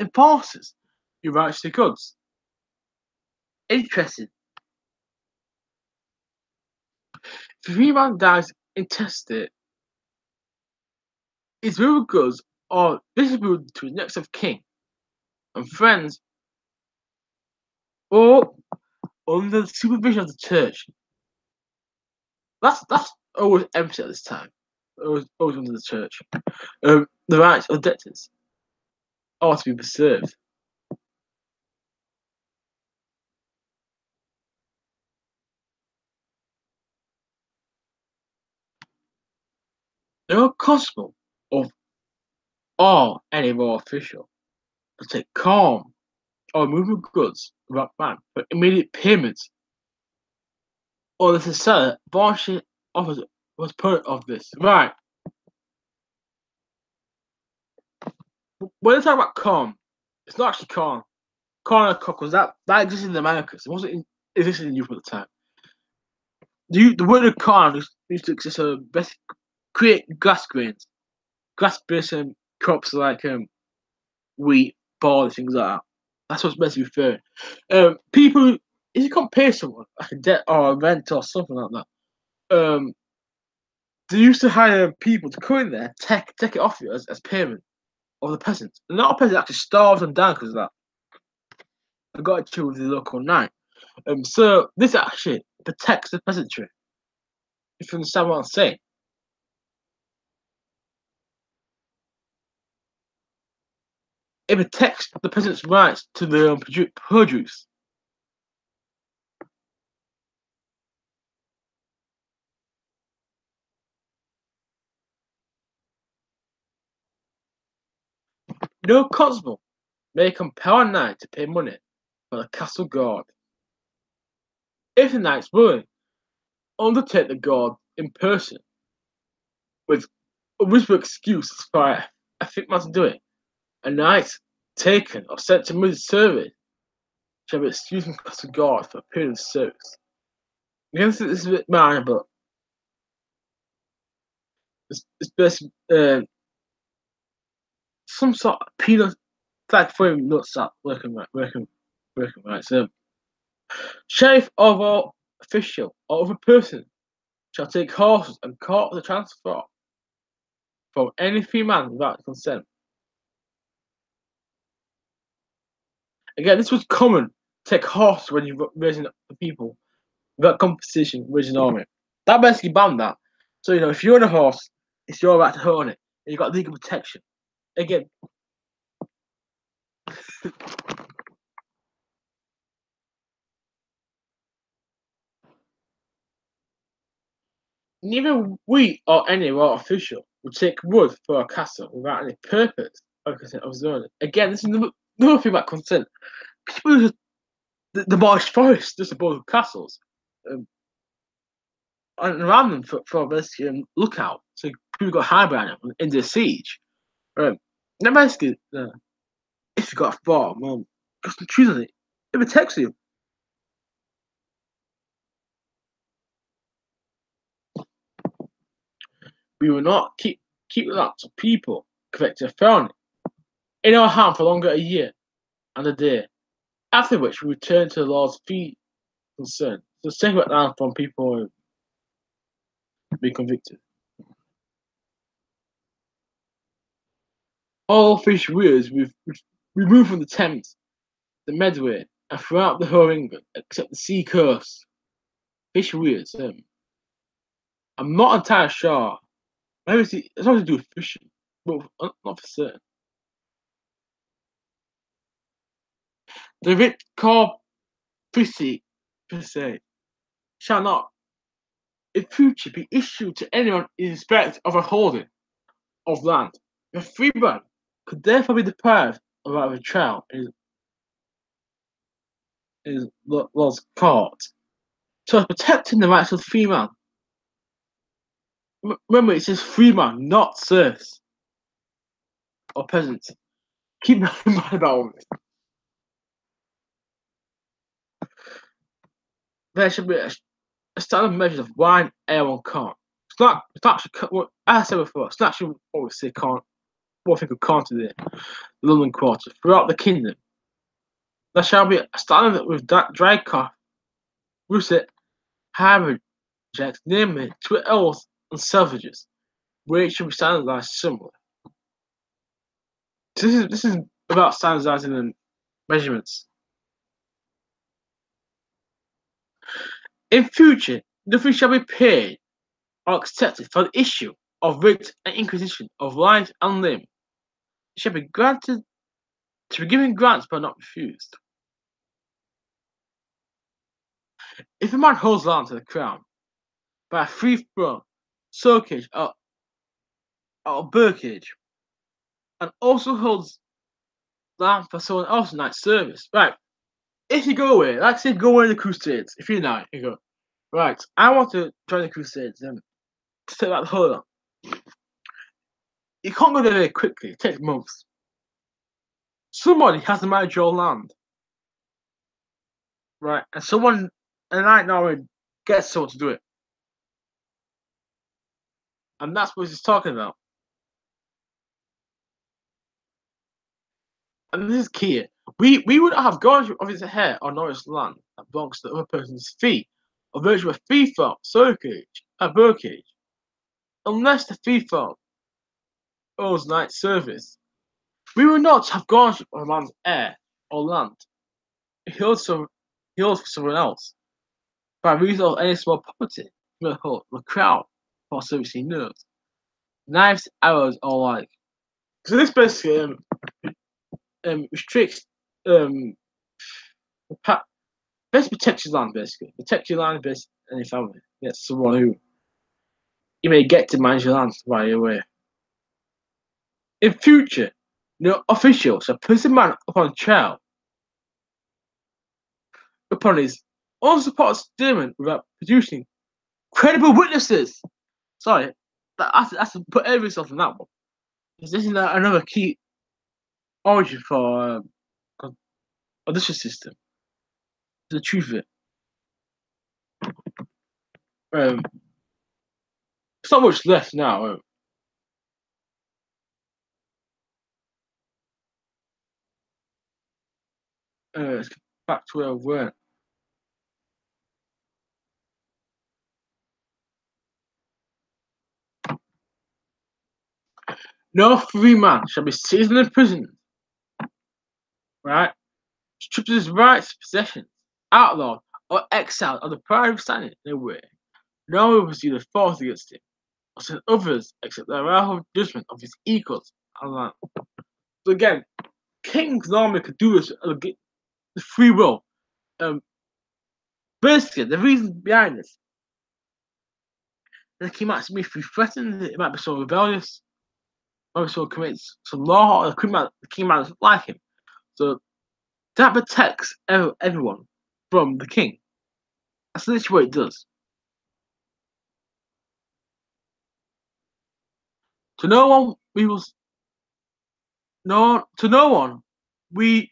enforces your rights to goods. Interesting. If a free man dies intestate, his real goods are distributed to his next of kin and friends, or under the supervision of the church. That's always empty at this time. Always under the church. The rights of debtors are to be preserved. No constable of or any royal official to take calm or remove goods without ban for immediate payments, or the seller variously offers was part of this. Right. When they talk about corn, it's not actually corn. Corn and cockles, that existed in the Americas. It wasn't existed in Europe at the time. The word of corn used to exist to create grass grains, grass based crops like wheat, barley, things like that. That's what's meant to be referring. People, if you can't pay someone like a debt or a rent or something like that, they used to hire people to come in there, take it off you as payment of the peasants. And a lot of peasants actually starved and died because of that. I got a chill with the local knight. So this actually protects the peasantry. If you understand what I'm saying. It protects the peasants' rights to their own produce. No constable may compel a knight to pay money for the castle guard. If the knight's willing, undertake the guard in person with a reasonable excuse for a fit man to do it. A knight taken or sent to military service shall be excused from castle guard for a period of service. Again, this is a bit minor, but it's basically some sort of penal flag frame nuts up working right. So sheriff of all official or other person shall take horses and cart the transfer from any free man without consent. Again, this was common. Take horses when you're raising the people without compensation, raising an army. That basically banned that. So if you own a horse, it's your right to own it, and you got legal protection. Again, neither we or any royal official would take wood for a castle without any purpose or consent of his own. Again, this is another thing about consent. People just the Marsh Forest just above castles and around them for basically lookout. So people got high behind them in the siege. Now basically, if you got a farm, just choose on it. It protects you. We will not keep lots of people connected to felony in our hand for longer a year and a day. After which we return to the law's fee concern. So separate that from people being convicted. All fish weirs we've removed from the Thames, the Medway, and throughout the whole England, except the sea coast. Fish weirs. I'm not entirely sure. Maybe it's something to do with fishing, but not for certain. The writ called Prissy per se shall not in future be issued to anyone in respect of a holding of land. The freeman could therefore be deprived of right of a trial in his lord's court. So protecting the rights of the freeman. Remember, it says freeman, not serfs or peasants. Keep that in mind about it. There should be a standard measure of wine, ale, and corn. It's not actually, as I said before, it's not actually what we say corn, what we think of corn today, the London Quarter, throughout the kingdom. There shall be a standard with dry cough, russet, hybrid jacks, namely to elves and selvages, where it should be standardized similarly. So this is about standardizing the measurements. In future, nothing shall be paid or accepted for the issue of writ and inquisition of life and limb. It shall be granted to be given grants but not refused. If a man holds land to the crown by a free throw, soakage, or burkage, and also holds land for someone else's night service, right? If you go away, like say go away in the Crusades, if you're now, you go, right, I want to join the Crusades and take back the whole lot. You can't go there very quickly, it takes months. Somebody has to manage your land. Right, and right now gets someone to do it. And that's what he's talking about. And this is key. We would have gone of his hair on Norris land that belongs to the other person's fee, or virtue of a fee farm, soakage, a burkage, unless the fee farm owes night service. We would not have gone of a man's heir or land. He owes for someone else by reason of any small property, the crown, for service he knows. Knives, arrows, or like. So this basically restricts best protect your land basically. Protect your land best and your family. Yes, someone who you may get to manage your land while you're away. In future, no official shall place a man upon trial upon his unsupported statement without producing credible witnesses. Sorry, that's to put everything on that one. This is another key origin for audition system. The truth of it. It's not much left now. Let's get back to where we were. No free man shall be seized and imprisoned, right? Stripped of his rights, possessions, outlawed, or exiled on the pride of standing in their way. No one will receive the force against him, or send others except the wrathful judgment of his equals and land. So again, kings normally could do this the free will. Basically, the reason behind this, the king might be threatened, it might be so rebellious, maybe someone commits some law, or the king might not like him. So that protects everyone from the king. That's literally what it does. To no one we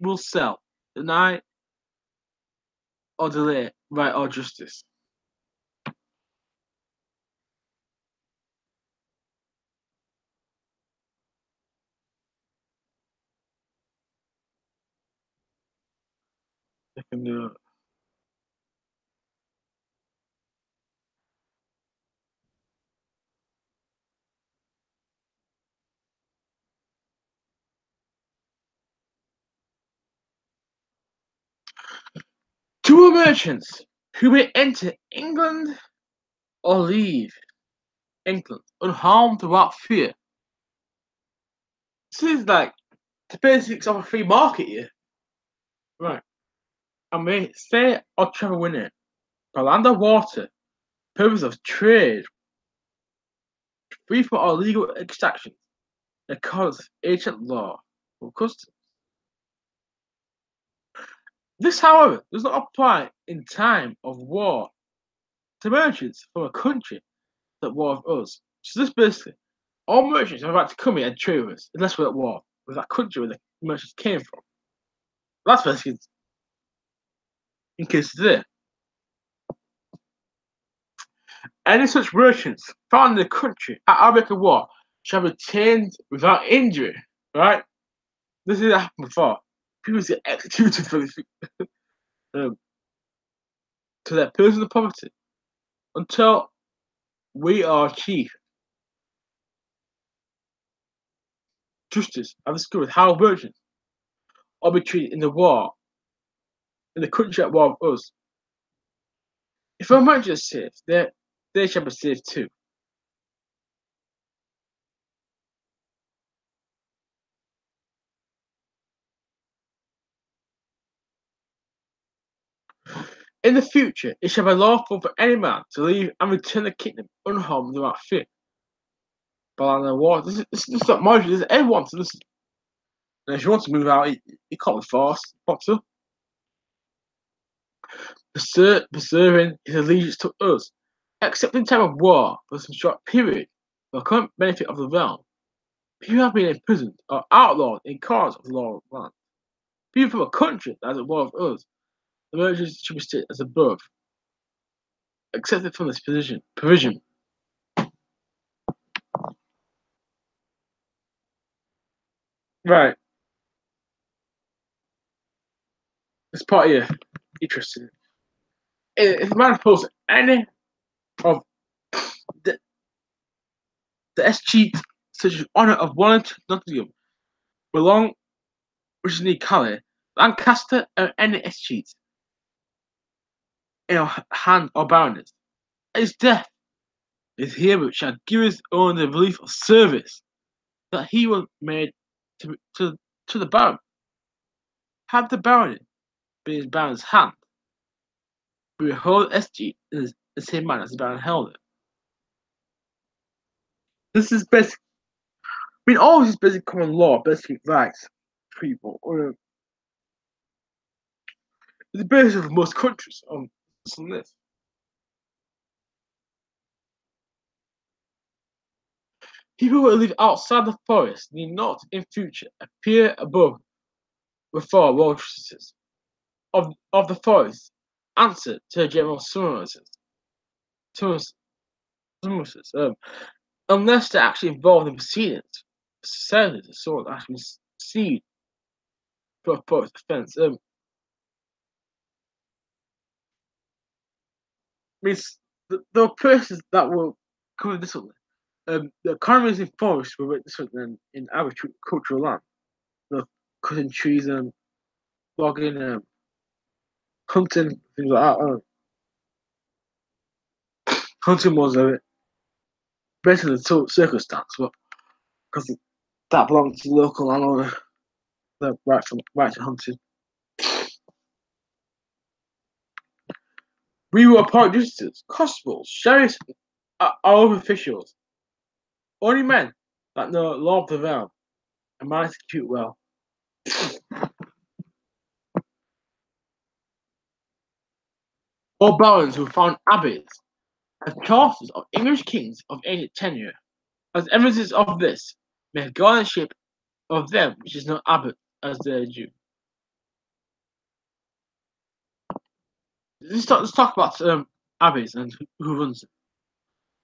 will sell, deny, or delay right or justice. They can do it. To merchants who may enter England or leave England unharmed without fear. This is like the basics of a free market here. Right. I may stay or travel in it by land or water, purpose of trade, free from all legal extraction, in accordance with ancient law or custom. This, however, does not apply in time of war to merchants from a country that war with us. So this basically, all merchants are about to come here and trade with us unless we're at war with that country where the merchants came from. That's basically in case today. Any such merchants found in the country at outbreak of war shall be retained without injury. Right? This has happened before. People get executed for this to their personal property until we are achieved justice and discovered how merchants are be treated in the war, in the country at war with us. If our merchant is safe, they shall be safe too. In the future, it shall be lawful for any man to leave and return the kingdom unharmed without fear. But on the war, this is not marriage, this is everyone. So this, and if you want to move out, you can't be forced. Possible. Preserving his allegiance to us, except in time of war for some short period, for the current benefit of the realm. People have been imprisoned or outlawed in cause of the law of the land. People from a country that is at war with us, the merchants should be stated as above, excepted from this provision. Right. This part here, interesting. If a man holds any of the, the escheat, such as honour of Wallington, Nottingham, belong, which is near Calais, Lancaster, and any escheat in our hand or baronets, at his death, is herewith shall give his own the relief of service that he will made to the baron. Have the baronet been his baron's hand, we will hold escheat in the same manner as the baron held it. This is basic. I mean, all this is basic common law, basic rights, people. The basis of most countries on this. People who live outside the forest need not in future appear above before royalties of the forest, answer to the general summonses, unless they're actually involved in proceedings, societies, and so on, actually proceed for a forest offence. Means there are persons that will cover this one. The economies in forests were different than in agricultural land. Cutting trees and logging, hunting, things like that. Hunting was basically the circumstance, but because that belonged to the local landowner, the right to hunting. We will appoint justices, constables, sheriffs, and other officials. Only men that know law of the realm and might execute well. All barons who found abbeys and charters of English kings of ancient tenure, as evidences of this, make guardianship of them which is no abbot as their due. Let's talk about abbeys and who runs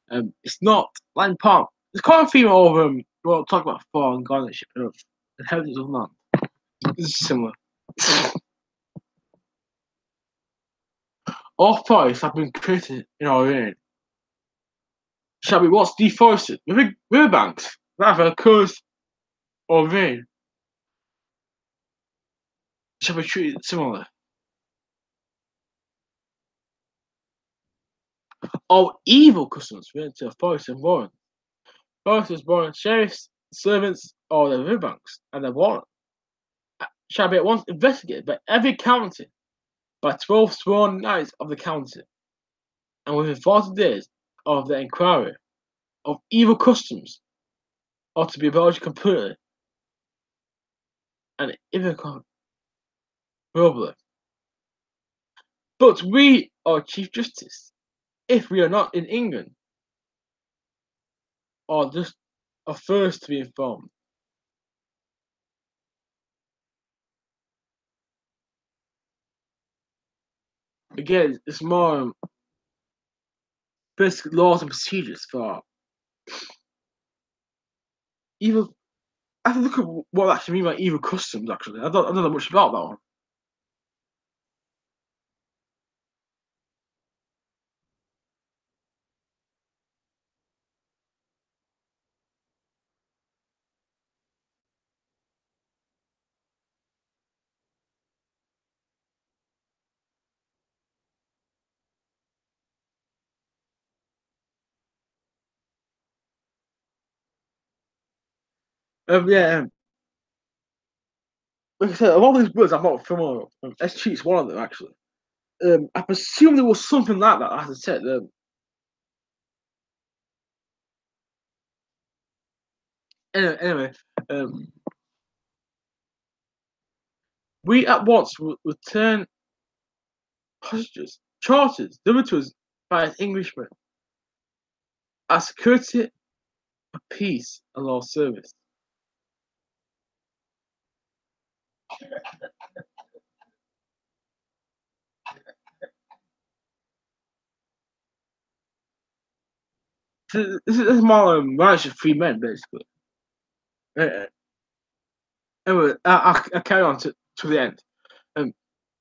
them. It's not like part. It's quite a theme of we'll talk about before and guardianship of inheritance of land. This is similar. All forests have been created in our reign. Shall be once deforested. Riverbanks, rather coast or rain, shall be treated similarly. All evil customs related to forest and warren. Foresters, warren, sheriffs, servants, or the riverbanks and the warren shall be at once investigated by every county by 12 sworn knights of the county. and within 40 days of the inquiry of evil customs are to be abolished completely and irrevocably. But we are Chief Justice, if we are not in England, are first to be informed. Again, it's more basic laws and procedures for evil. I have to look at what I actually mean by evil customs. Actually, I don't know much about that one. Yeah, like I said, of all these words I'm not familiar with. Escheat's one of them actually. I presume there was something like that. As I said, anyway, um, we at once return hostages, charters delivered to us by an Englishman as security of peace and law service. So this is more rights of free men, basically. Uh, anyway, I carry on to the end. Um,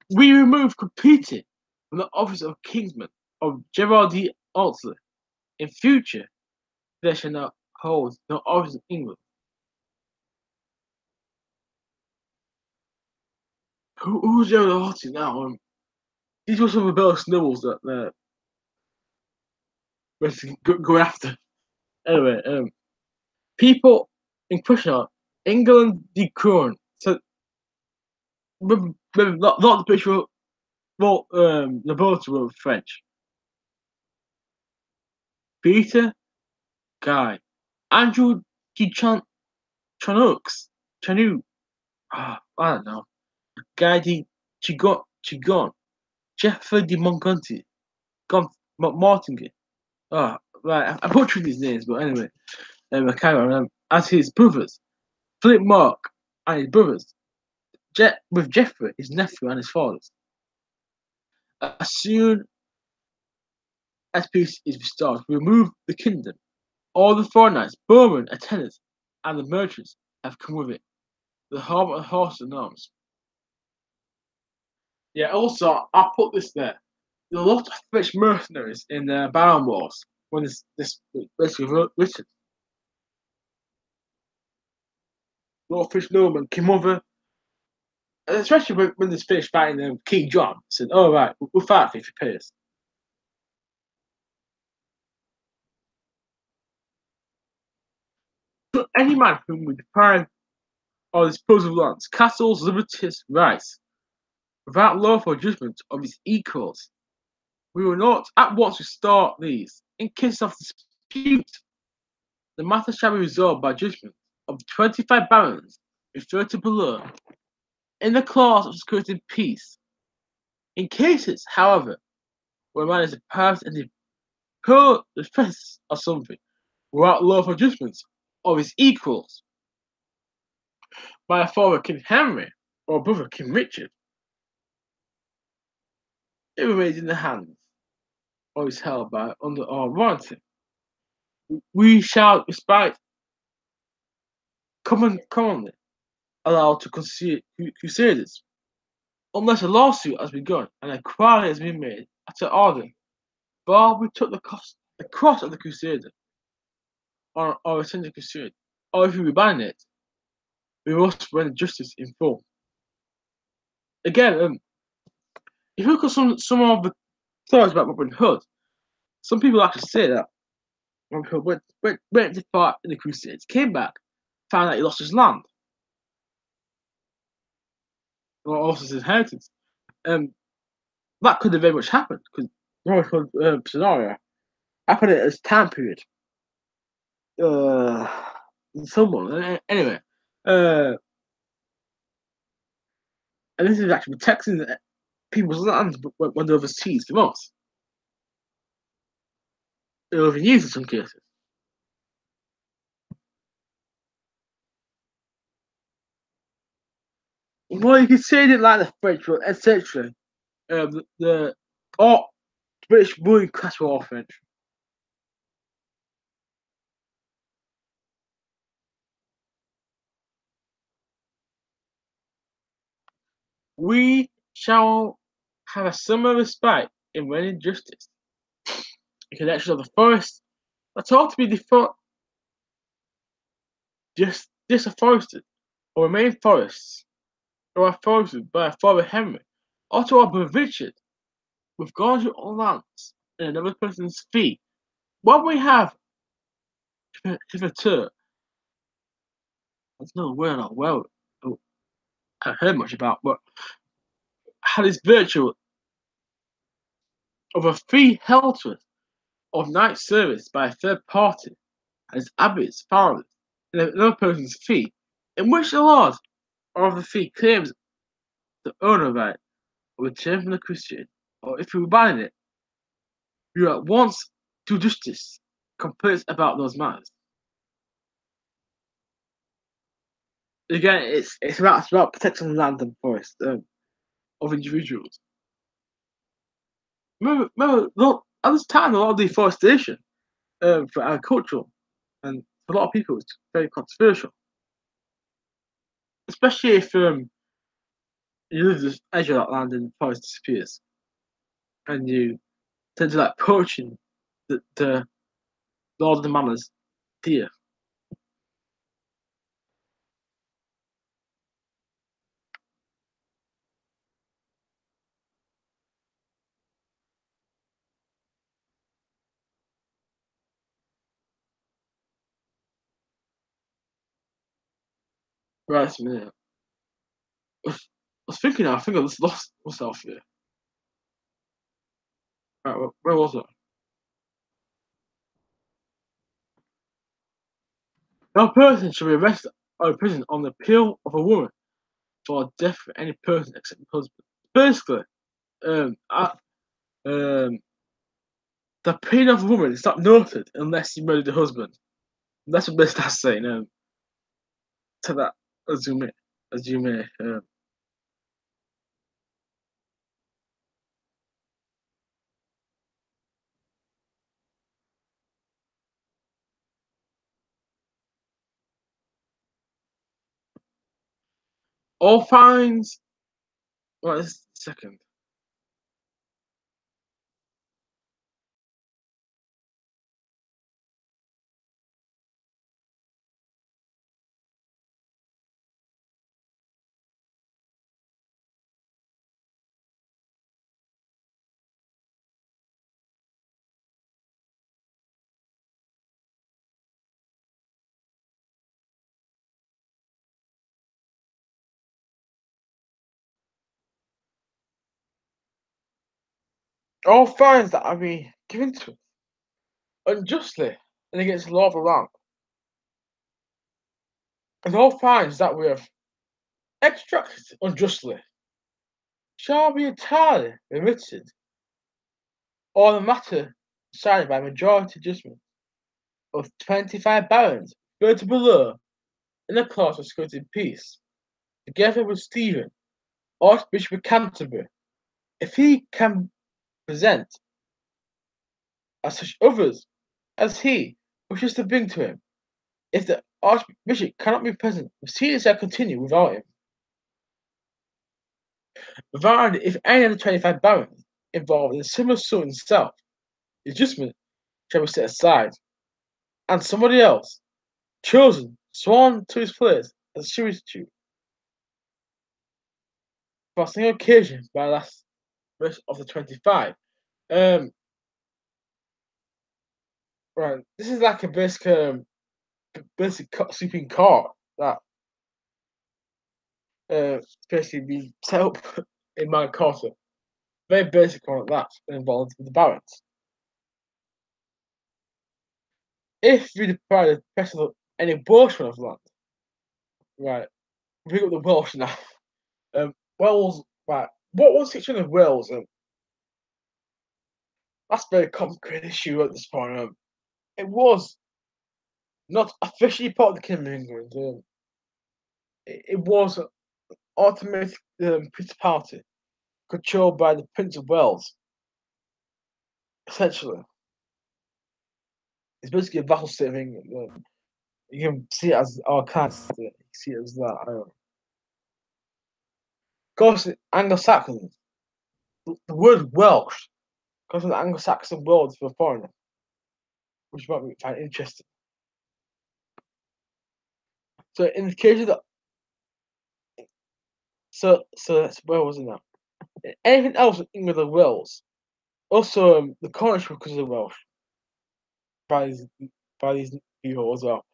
we remove competing from the office of Kingsman of Gerard D. Altley. In future, they shall not hold no office in England. Who's Gerard Altley now? These were some rebellious nobles that basically go after. Anyway, people in question are England the Crown. So, maybe not the British nobility were French. Peter Guy. Andrew G. Chanu. I don't know. Guy de Chigon. Jeffrey de Montgomery. Martingale. Right. I butchered these names, but anyway. I carry on. As his brothers. Philip Mark and his brothers. With Geoffrey, his nephew, and his fathers. As soon as peace is restored, we remove the kingdom. All the foreigners, bowmen, attendants, and the merchants have come with it. The harbour and horses and arms. Yeah, also, I'll put this there. There are a lot of French mercenaries in the Baron Wars when this basically written. A lot of French noblemen came over, and especially when they finished fighting King John, said, "Oh, right, we'll fight if you pay us." So any man whom we deprive or dispose of lands, castles, liberties, rights, without lawful judgment of his equals, we will not at once restore these. In case of dispute, the matter shall be resolved by judgment of 25 barons referred to below. In the clause of security and peace. In cases, however, where a man is deprived in the poor defense of something without lawful judgment of his equals by a father King Henry or brother King Richard, it remains in the hands or is held by under our warranty. We shall, despite commonly allowed to crusaders, unless a lawsuit has begun and a query has been made at our order, bar we took the cross of the crusader or attend the crusade, or if we ban it, we must render justice in full. Again, if you look at some of the stories about Robin Hood, some people actually say that Robin Hood went to fight in the Crusades, came back, found out he lost his land, or also his inheritance. That could have very much happened because historical scenario. I put it as time period. Someone anyway. And this is actually protecting people's lands when they're overseas from us. They're overused in some cases. Well, you could say it like the French, but essentially, the British ruling class were all French. We shall have a summer respite in winning justice. In connection of the forest that ought to be just disafforested, or remain forests, or are forested by a father Henry, or to our brother Richard, with God's own lands and another person's fee. What we have hitherto, there's no word or well I heard much about, but had this virtue of a fee held to us of night service by a third party, as abbots, fathers, and another person's fee, in which the lord of the fee claims the owner right of return from the Christian, or if we abandon it, you at once do justice, complaints about those matters. Again, it's about protecting land and forest of individuals. Remember, look, at this time, a lot of deforestation for agricultural, and for a lot of people, it's very controversial, especially if you lose the edge of that land and the forest disappears, and you tend to like poaching the Lord of the Manors deer. Right a minute. I was thinking, I think I just lost myself here. Right, where was it? No person shall be arrested or imprisoned on the appeal of a woman for death for any person except the husband. Basically, um, I, um, the pain of a woman is not noted unless you murder the husband. That's what best that's saying. To that, as you may. All fines. What is the second? All fines that are be given to unjustly and against the law of the land, and all fines that we have extracted unjustly shall be entirely remitted, or the matter decided by majority judgment of 25 barons, further below, in the clause of security and peace, together with Stephen, Archbishop of Canterbury, if he can present as such others as he wishes to bring to him. If the Archbishop cannot be present, proceedings shall continue without him. Provided if any of the 25 barons involved in a similar suit himself, his judgment shall be set aside, and somebody else, chosen, sworn to his place as a substitute, for a single occasion by the last verse of the 25. Um, right, this is like a basic sleeping court that basically be set up in Magna Carta. very basic one at that, involved with the barons. If we deprive the person of any portion of land, right, we pick up the Welsh now. Wales, right, what was the situation of Wales? That's a very complicated issue at this point. It was not officially part of the Kingdom of England. It was an automatic principality controlled by the Prince of Wales, essentially. It's basically a vassal state of England. You can see it as our caste. You see it as that. Of course, Anglo-Saxons, the word Welsh comes from the Anglo-Saxon world for a foreigner, which might be find interesting. So in the case of the where was it now? Anything else in England or Wales? Also, the Cornish were considered Welsh by these people as well.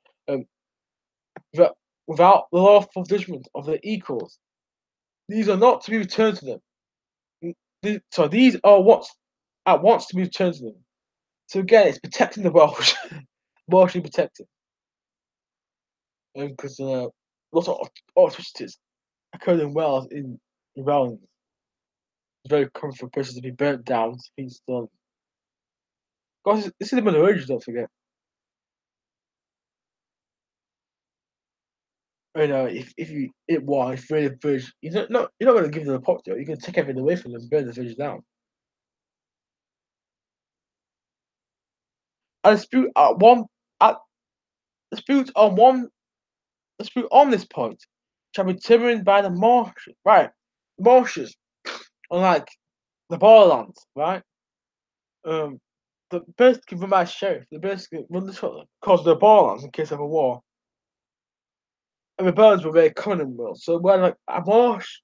Without the lawful judgment of their equals, these are not to be returned to them. These are what's at once to be returned to them. So again, it's protecting the Welsh, Welshly protected, because lots of atrocities occurred in Wales in rebellions. It's very common for places to be burnt down, to be stolen. Guys, this is the Middle Ages, don't forget. You know, if you eat one, if you're the village, you're not going to give them a pot to it. You're going to take everything away from them, and burn the village down. And dispute on this point shall be determined by the marshes, right? The marshes, unlike the borderlands, right? The basically run by sheriff. They basically run the cause the borderlands in case of a war. And rebellions were very common in Wales. So when like a marsh,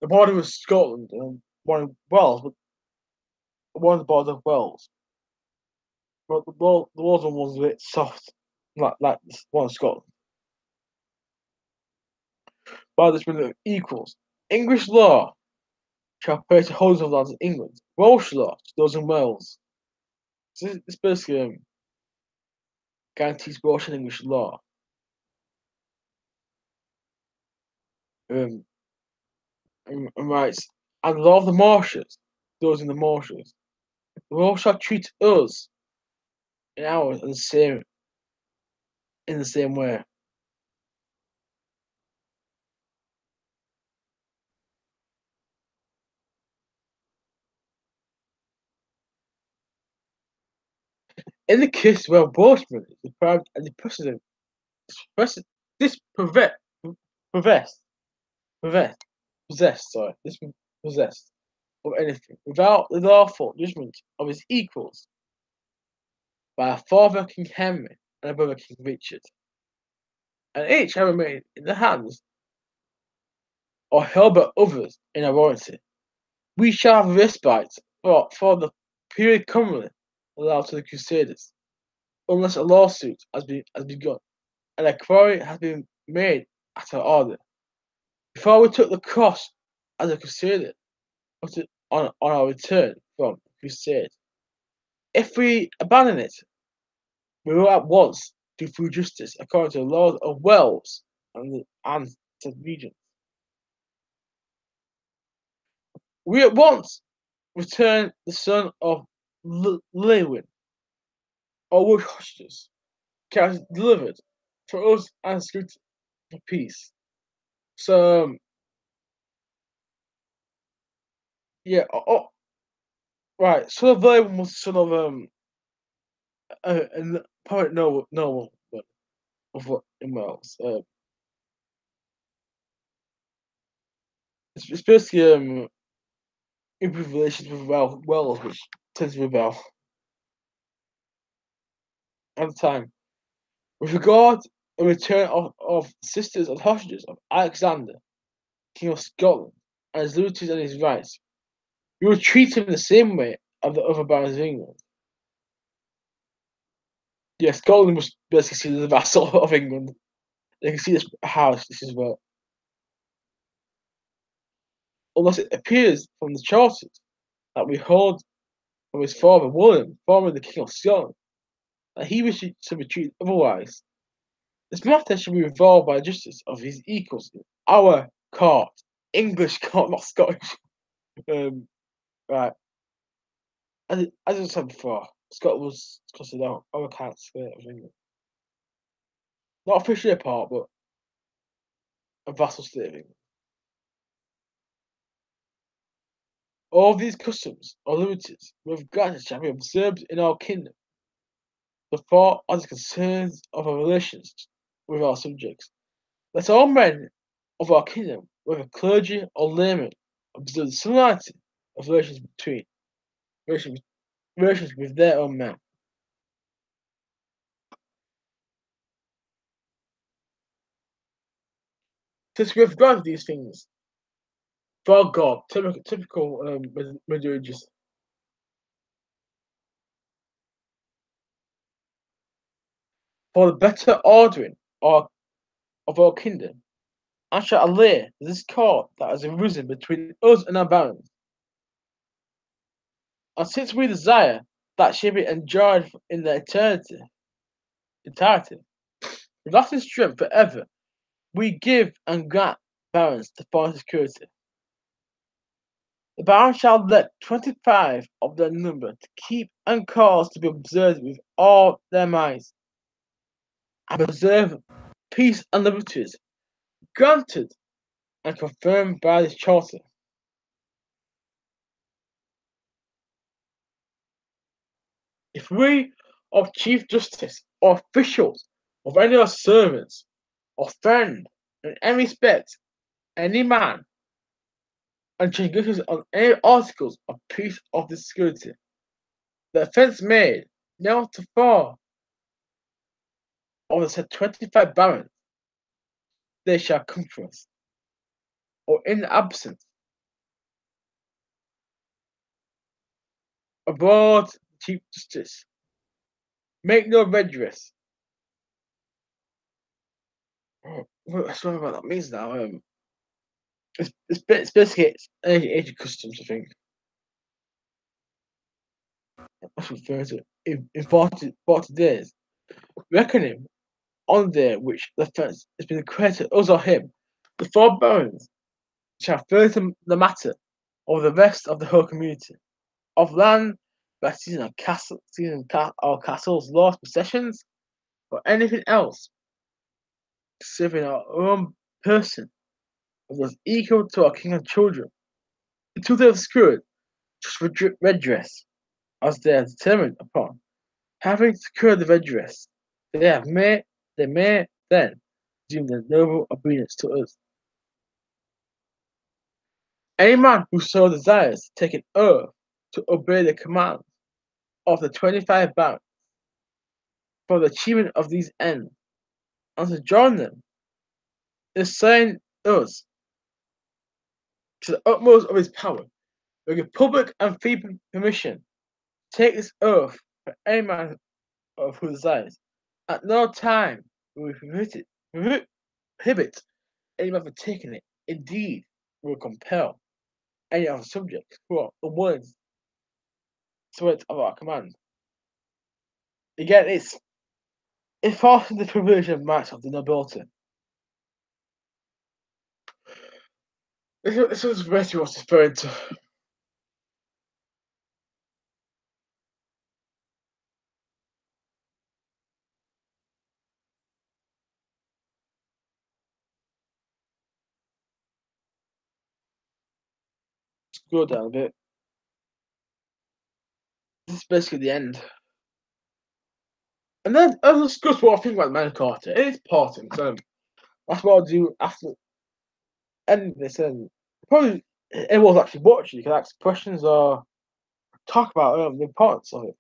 the border was Scotland and one in Wales, but one of the border of Wales. But the Wales one was a bit soft, like this one in Scotland. By this of equals. English law shall apply to holders of lands in England. Welsh law to those in Wales. So this basically guarantees Welsh and English law. And writes, and law of the marshes, those in the marshes. The Welsh shall treat us in ours in the same way. In the case where Welshman is deprived and the precedent this possessed of anything without the lawful judgment of his equals by a father King Henry and a brother King Richard, and each have remained in the hands or held by others in a warranty. We shall have respite for the period commonly allowed to the Crusaders, unless a lawsuit has begun and a quarry has been made at our order. Before we took the cross as a Crusader, on our return from the Crusade. If we abandon it, we will at once do full justice according to the laws of Wales and the region. We at once return the son of Lewin, or wood hostages, has delivered for us and good for peace. So, yeah, right. Son of Lewin was the son of a poet noble of what in Wales. It's basically improved relations with Wales, which tends to rebel at the time. With regard to the return of sisters and hostages of Alexander, King of Scotland, and his liberties and his rights, we will treat him the same way of the other barons of England. Yeah, Scotland was basically seen as a vassal of England. You can see this how this is about. Unless it appears from the charters that we hold from his father William, formerly the King of Scotland, that he wished to be treated otherwise. This matter should be resolved by justice of his equals in our court, English court, not Scottish. Right, as I said before, Scotland was considered our court state of England, not officially a part, but a vassal state of England. All these customs or liberties with granted shall be observed in our kingdom, before as concerns of our relations with our subjects. Let all men of our kingdom, whether clergy or laymen, observe the similarity of relations, relations with their own men. Since we have granted these things, for God, typical religious, for the better ordering of our kingdom, I shall allay this court that has arisen between us and our barons. And since we desire that she be enjoyed in the entirety, with lasting strength forever, we give and grant barons the following security. The barons shall let 25 of their number to keep and cause to be observed with all their minds, and preserve peace and liberties, granted and confirmed by this charter. If we of Chief Justice or officials of any of our servants offend in any respect any man and transgressions on any articles of peace or the security, the offence made now to fall of the said 25 barons, they shall come to us, or in the absence, abroad Chief Justice, make no redress. I don't know what that means now. It's basically age customs, I think. That's referred to in 40 days, reckoning on the day which the offence has been credited us or him. The four barons shall further the matter of the rest of the whole community, of land, by seizing our castles, lost possessions, or anything else, serving our own person, that was equal to our king and children, until they have secured just redress, as they are determined upon. Having secured the redress, they may then resume their noble obedience to us. Any man who so desires to take an oath to obey the commands of the 25 barons for the achievement of these ends, and to join them, is saying us to the utmost of his power, we give public and free permission to take this oath for any man of who desires. At no time will we prohibit any man from taking it. Indeed, we will compel any of the subjects who are unwilling to it of our command. Again, it's enforcing the privilege and rights of the nobility. This is basically what's referring to. Scroll down a bit. This is basically the end. And then I'll discuss what I think about Magna Carta. It is important. That's what I'll do after ending this. And probably everyone's actually watching. You can ask questions or talk about the importance of it.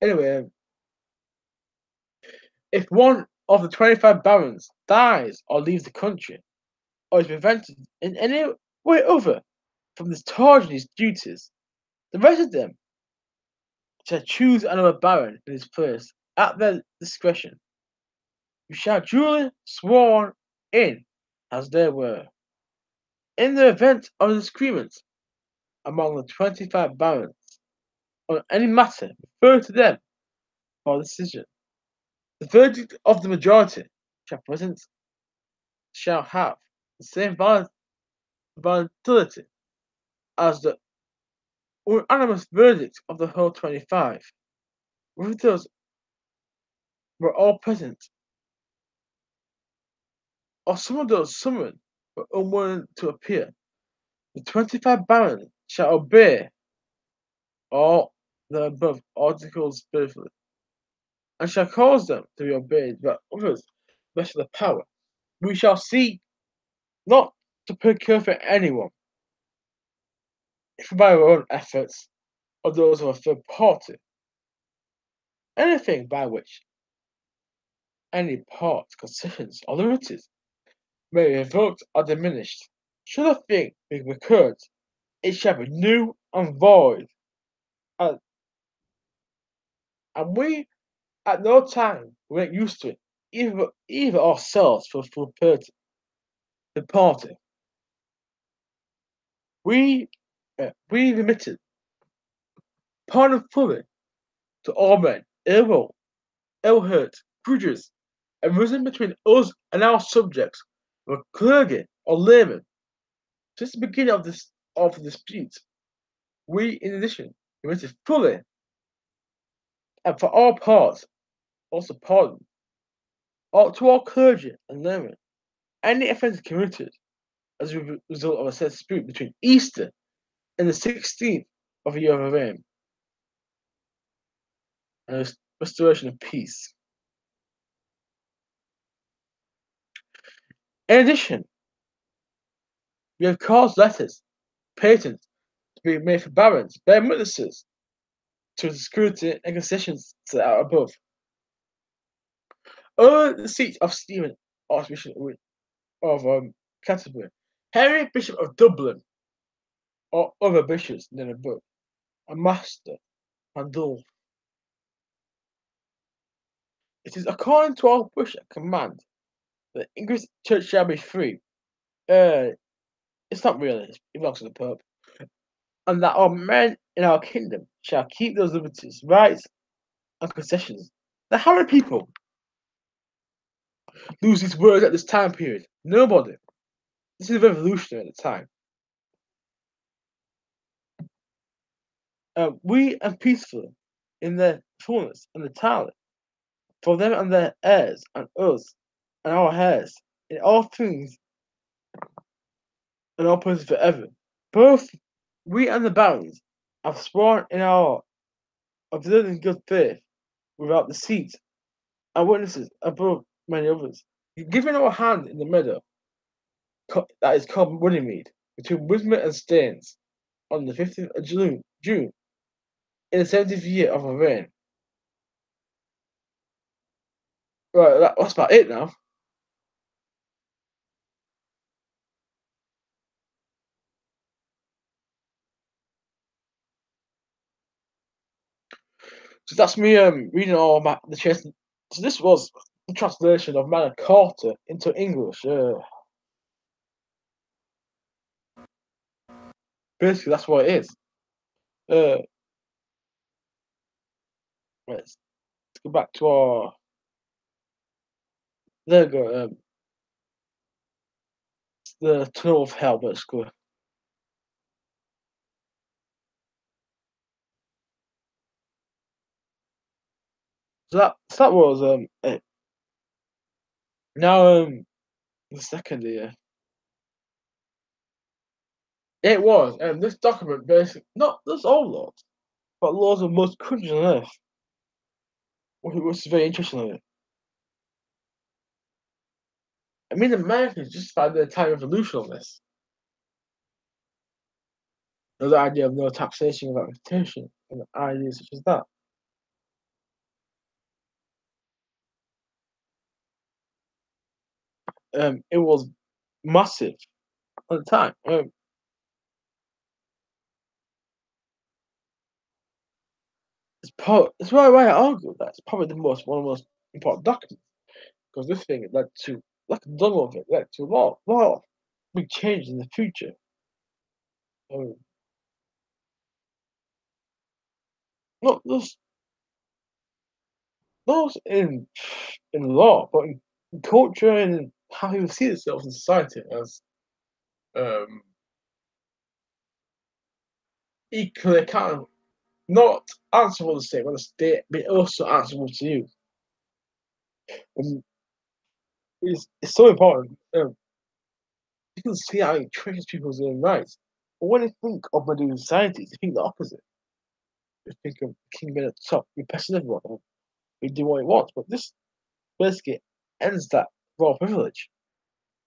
Anyway, if one of the 25 barons dies or leaves the country, or is prevented in any way other from discharging his duties, the rest of them shall choose another baron in his place at their discretion, who shall duly sworn in as they were. In the event of a disagreement among the 25 barons on any matter referred to them for decision, the verdict of the majority shall have the same validity as the unanimous verdict of the whole 25. Whether those were all present, or some of those summoned were unwilling to appear, the 25 barons shall obey all the above articles faithfully, and shall cause them to be obeyed by others best of the power. We shall seek not to procure for anyone, if by our own efforts or those of a third party, anything by which any part, concessions, or liberties may be revoked or diminished. Should a thing be recurred, it shall be new and void, and, and we at no time will make use to it, either ourselves for full the party. We we remitted pardon fully to all men, ill hurt, grudges, and risen between us and our subjects, were clergy or laymen. Since the beginning of the dispute, we in addition remitted fully and for all parts also pardon to all clergy and laymen any offence committed as a result of a said dispute between Easter and the 16th of a year of reign and the restoration of peace. In addition, we have caused letters, patents, to be made for barons, bearing witnesses to the security and concessions set out above. Over the seat of Stephen, Archbishop of Canterbury, Henry, Bishop of Dublin, or other bishops than above, and Master Pandulph. It is according to our wish and command that the English Church shall be free. It's not really, it belongs to the Pope. And that our men in our kingdom shall keep those liberties, rights, and concessions. Now, how many people lose these words at this time period? Nobody. This is revolutionary at the time. We and peaceful in their fullness and entirely, for them and their heirs, and us and our heirs, in all things and all places forever. Both we and the barons have sworn in our observing good faith without deceit, and witnesses above many others. Giving our hand in the meadow that is called Runnymede, between Wismet and Staines, on the 15th of June in the 70th year of our reign. Right, that's about it now. So that's me reading all about the chase. So this was the translation of Magna Carta into English. Basically, that's what it is. Let's go back to our. There we go. The Tunnel of Hell, basically. So that was it. Now the second year. It was, and this document basically not just all laws, but laws of most countries on earth, which is very interesting. I mean, Americans justified the entire revolution on this. The idea of no taxation without reputation, and ideas such as that. It was massive at the time. It's why I argue that it's probably one of the most important documents because this thing led to, like the done of it, led to law. big change in the future. Not just not in law, but in culture and how people see themselves in society as um, equally kind of not answerable to the state, but the state, but also answerable to you. And it's so important. You can see how it triggers people's own rights. But when you think of medieval societies, you think the opposite. You think of the king being at the top, repressing everyone, and he do what he wants. But this basically ends that royal privilege.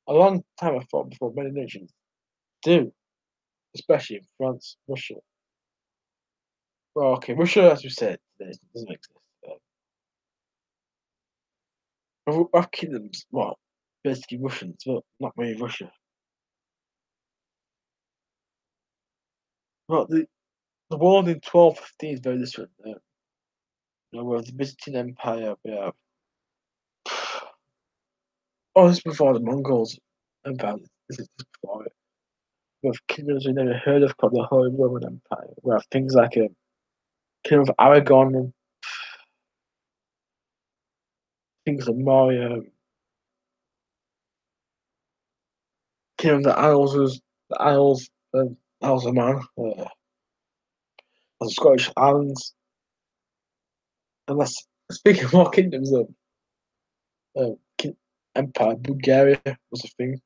A long time I thought before many nations do, especially in France, Russia. Well, okay, Russia, as we said, doesn't exist. Our kingdoms, well, basically Russians, but not really Russia. But the world in 1215 is very different. We have the Byzantine Empire, we have. Oh, this is before the Mongols Empire. This is before it. We have kingdoms we never heard of called the Holy Roman Empire. We have things like a Kingdom of Aragon and things like Mario. Kingdom of the Isles was the Isles, Isles of Man, the Scottish Islands. And let's speaking of more kingdoms, Empire, Bulgaria was a thing.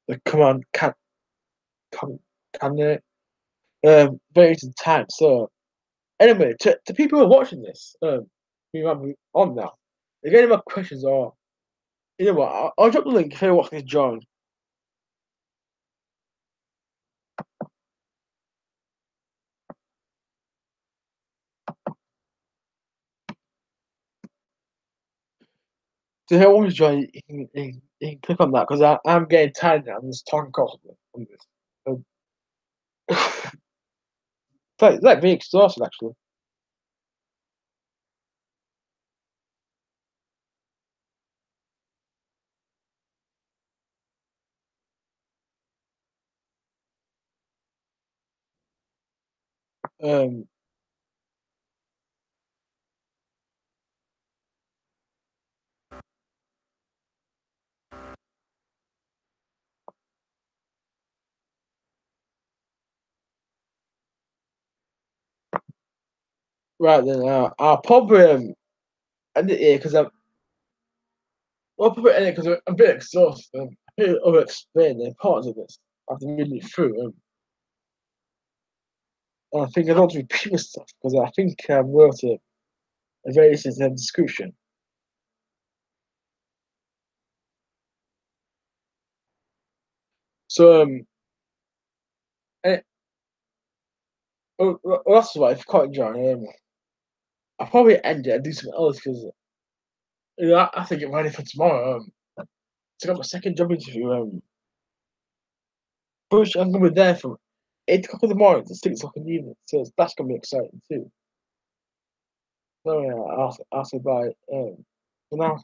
The command can very interesting time. So anyway, to people who are watching this, we might be on now. If you have any more questions or you know what, I'll drop the link if you're watching this join. So if you want to join, you can click on that because I'm getting tired now. I'm just talking constantly on this. It's like being exhausted actually. Um, right then, I'll probably end it here because I'll probably end it because I'm a bit exhausted. I feel over explain the importance of this after reading it through. And I think I don't repeat myself because I think I wrote a very sensitive description. So eh, that's why if you can't join, I'll probably end it and do something else because I have to get ready for tomorrow. To get my second job interview. First, I'm gonna be there from 8 o'clock in the morning to 6 o'clock in the evening, so that's gonna be exciting too. So yeah, I'll say bye. For now.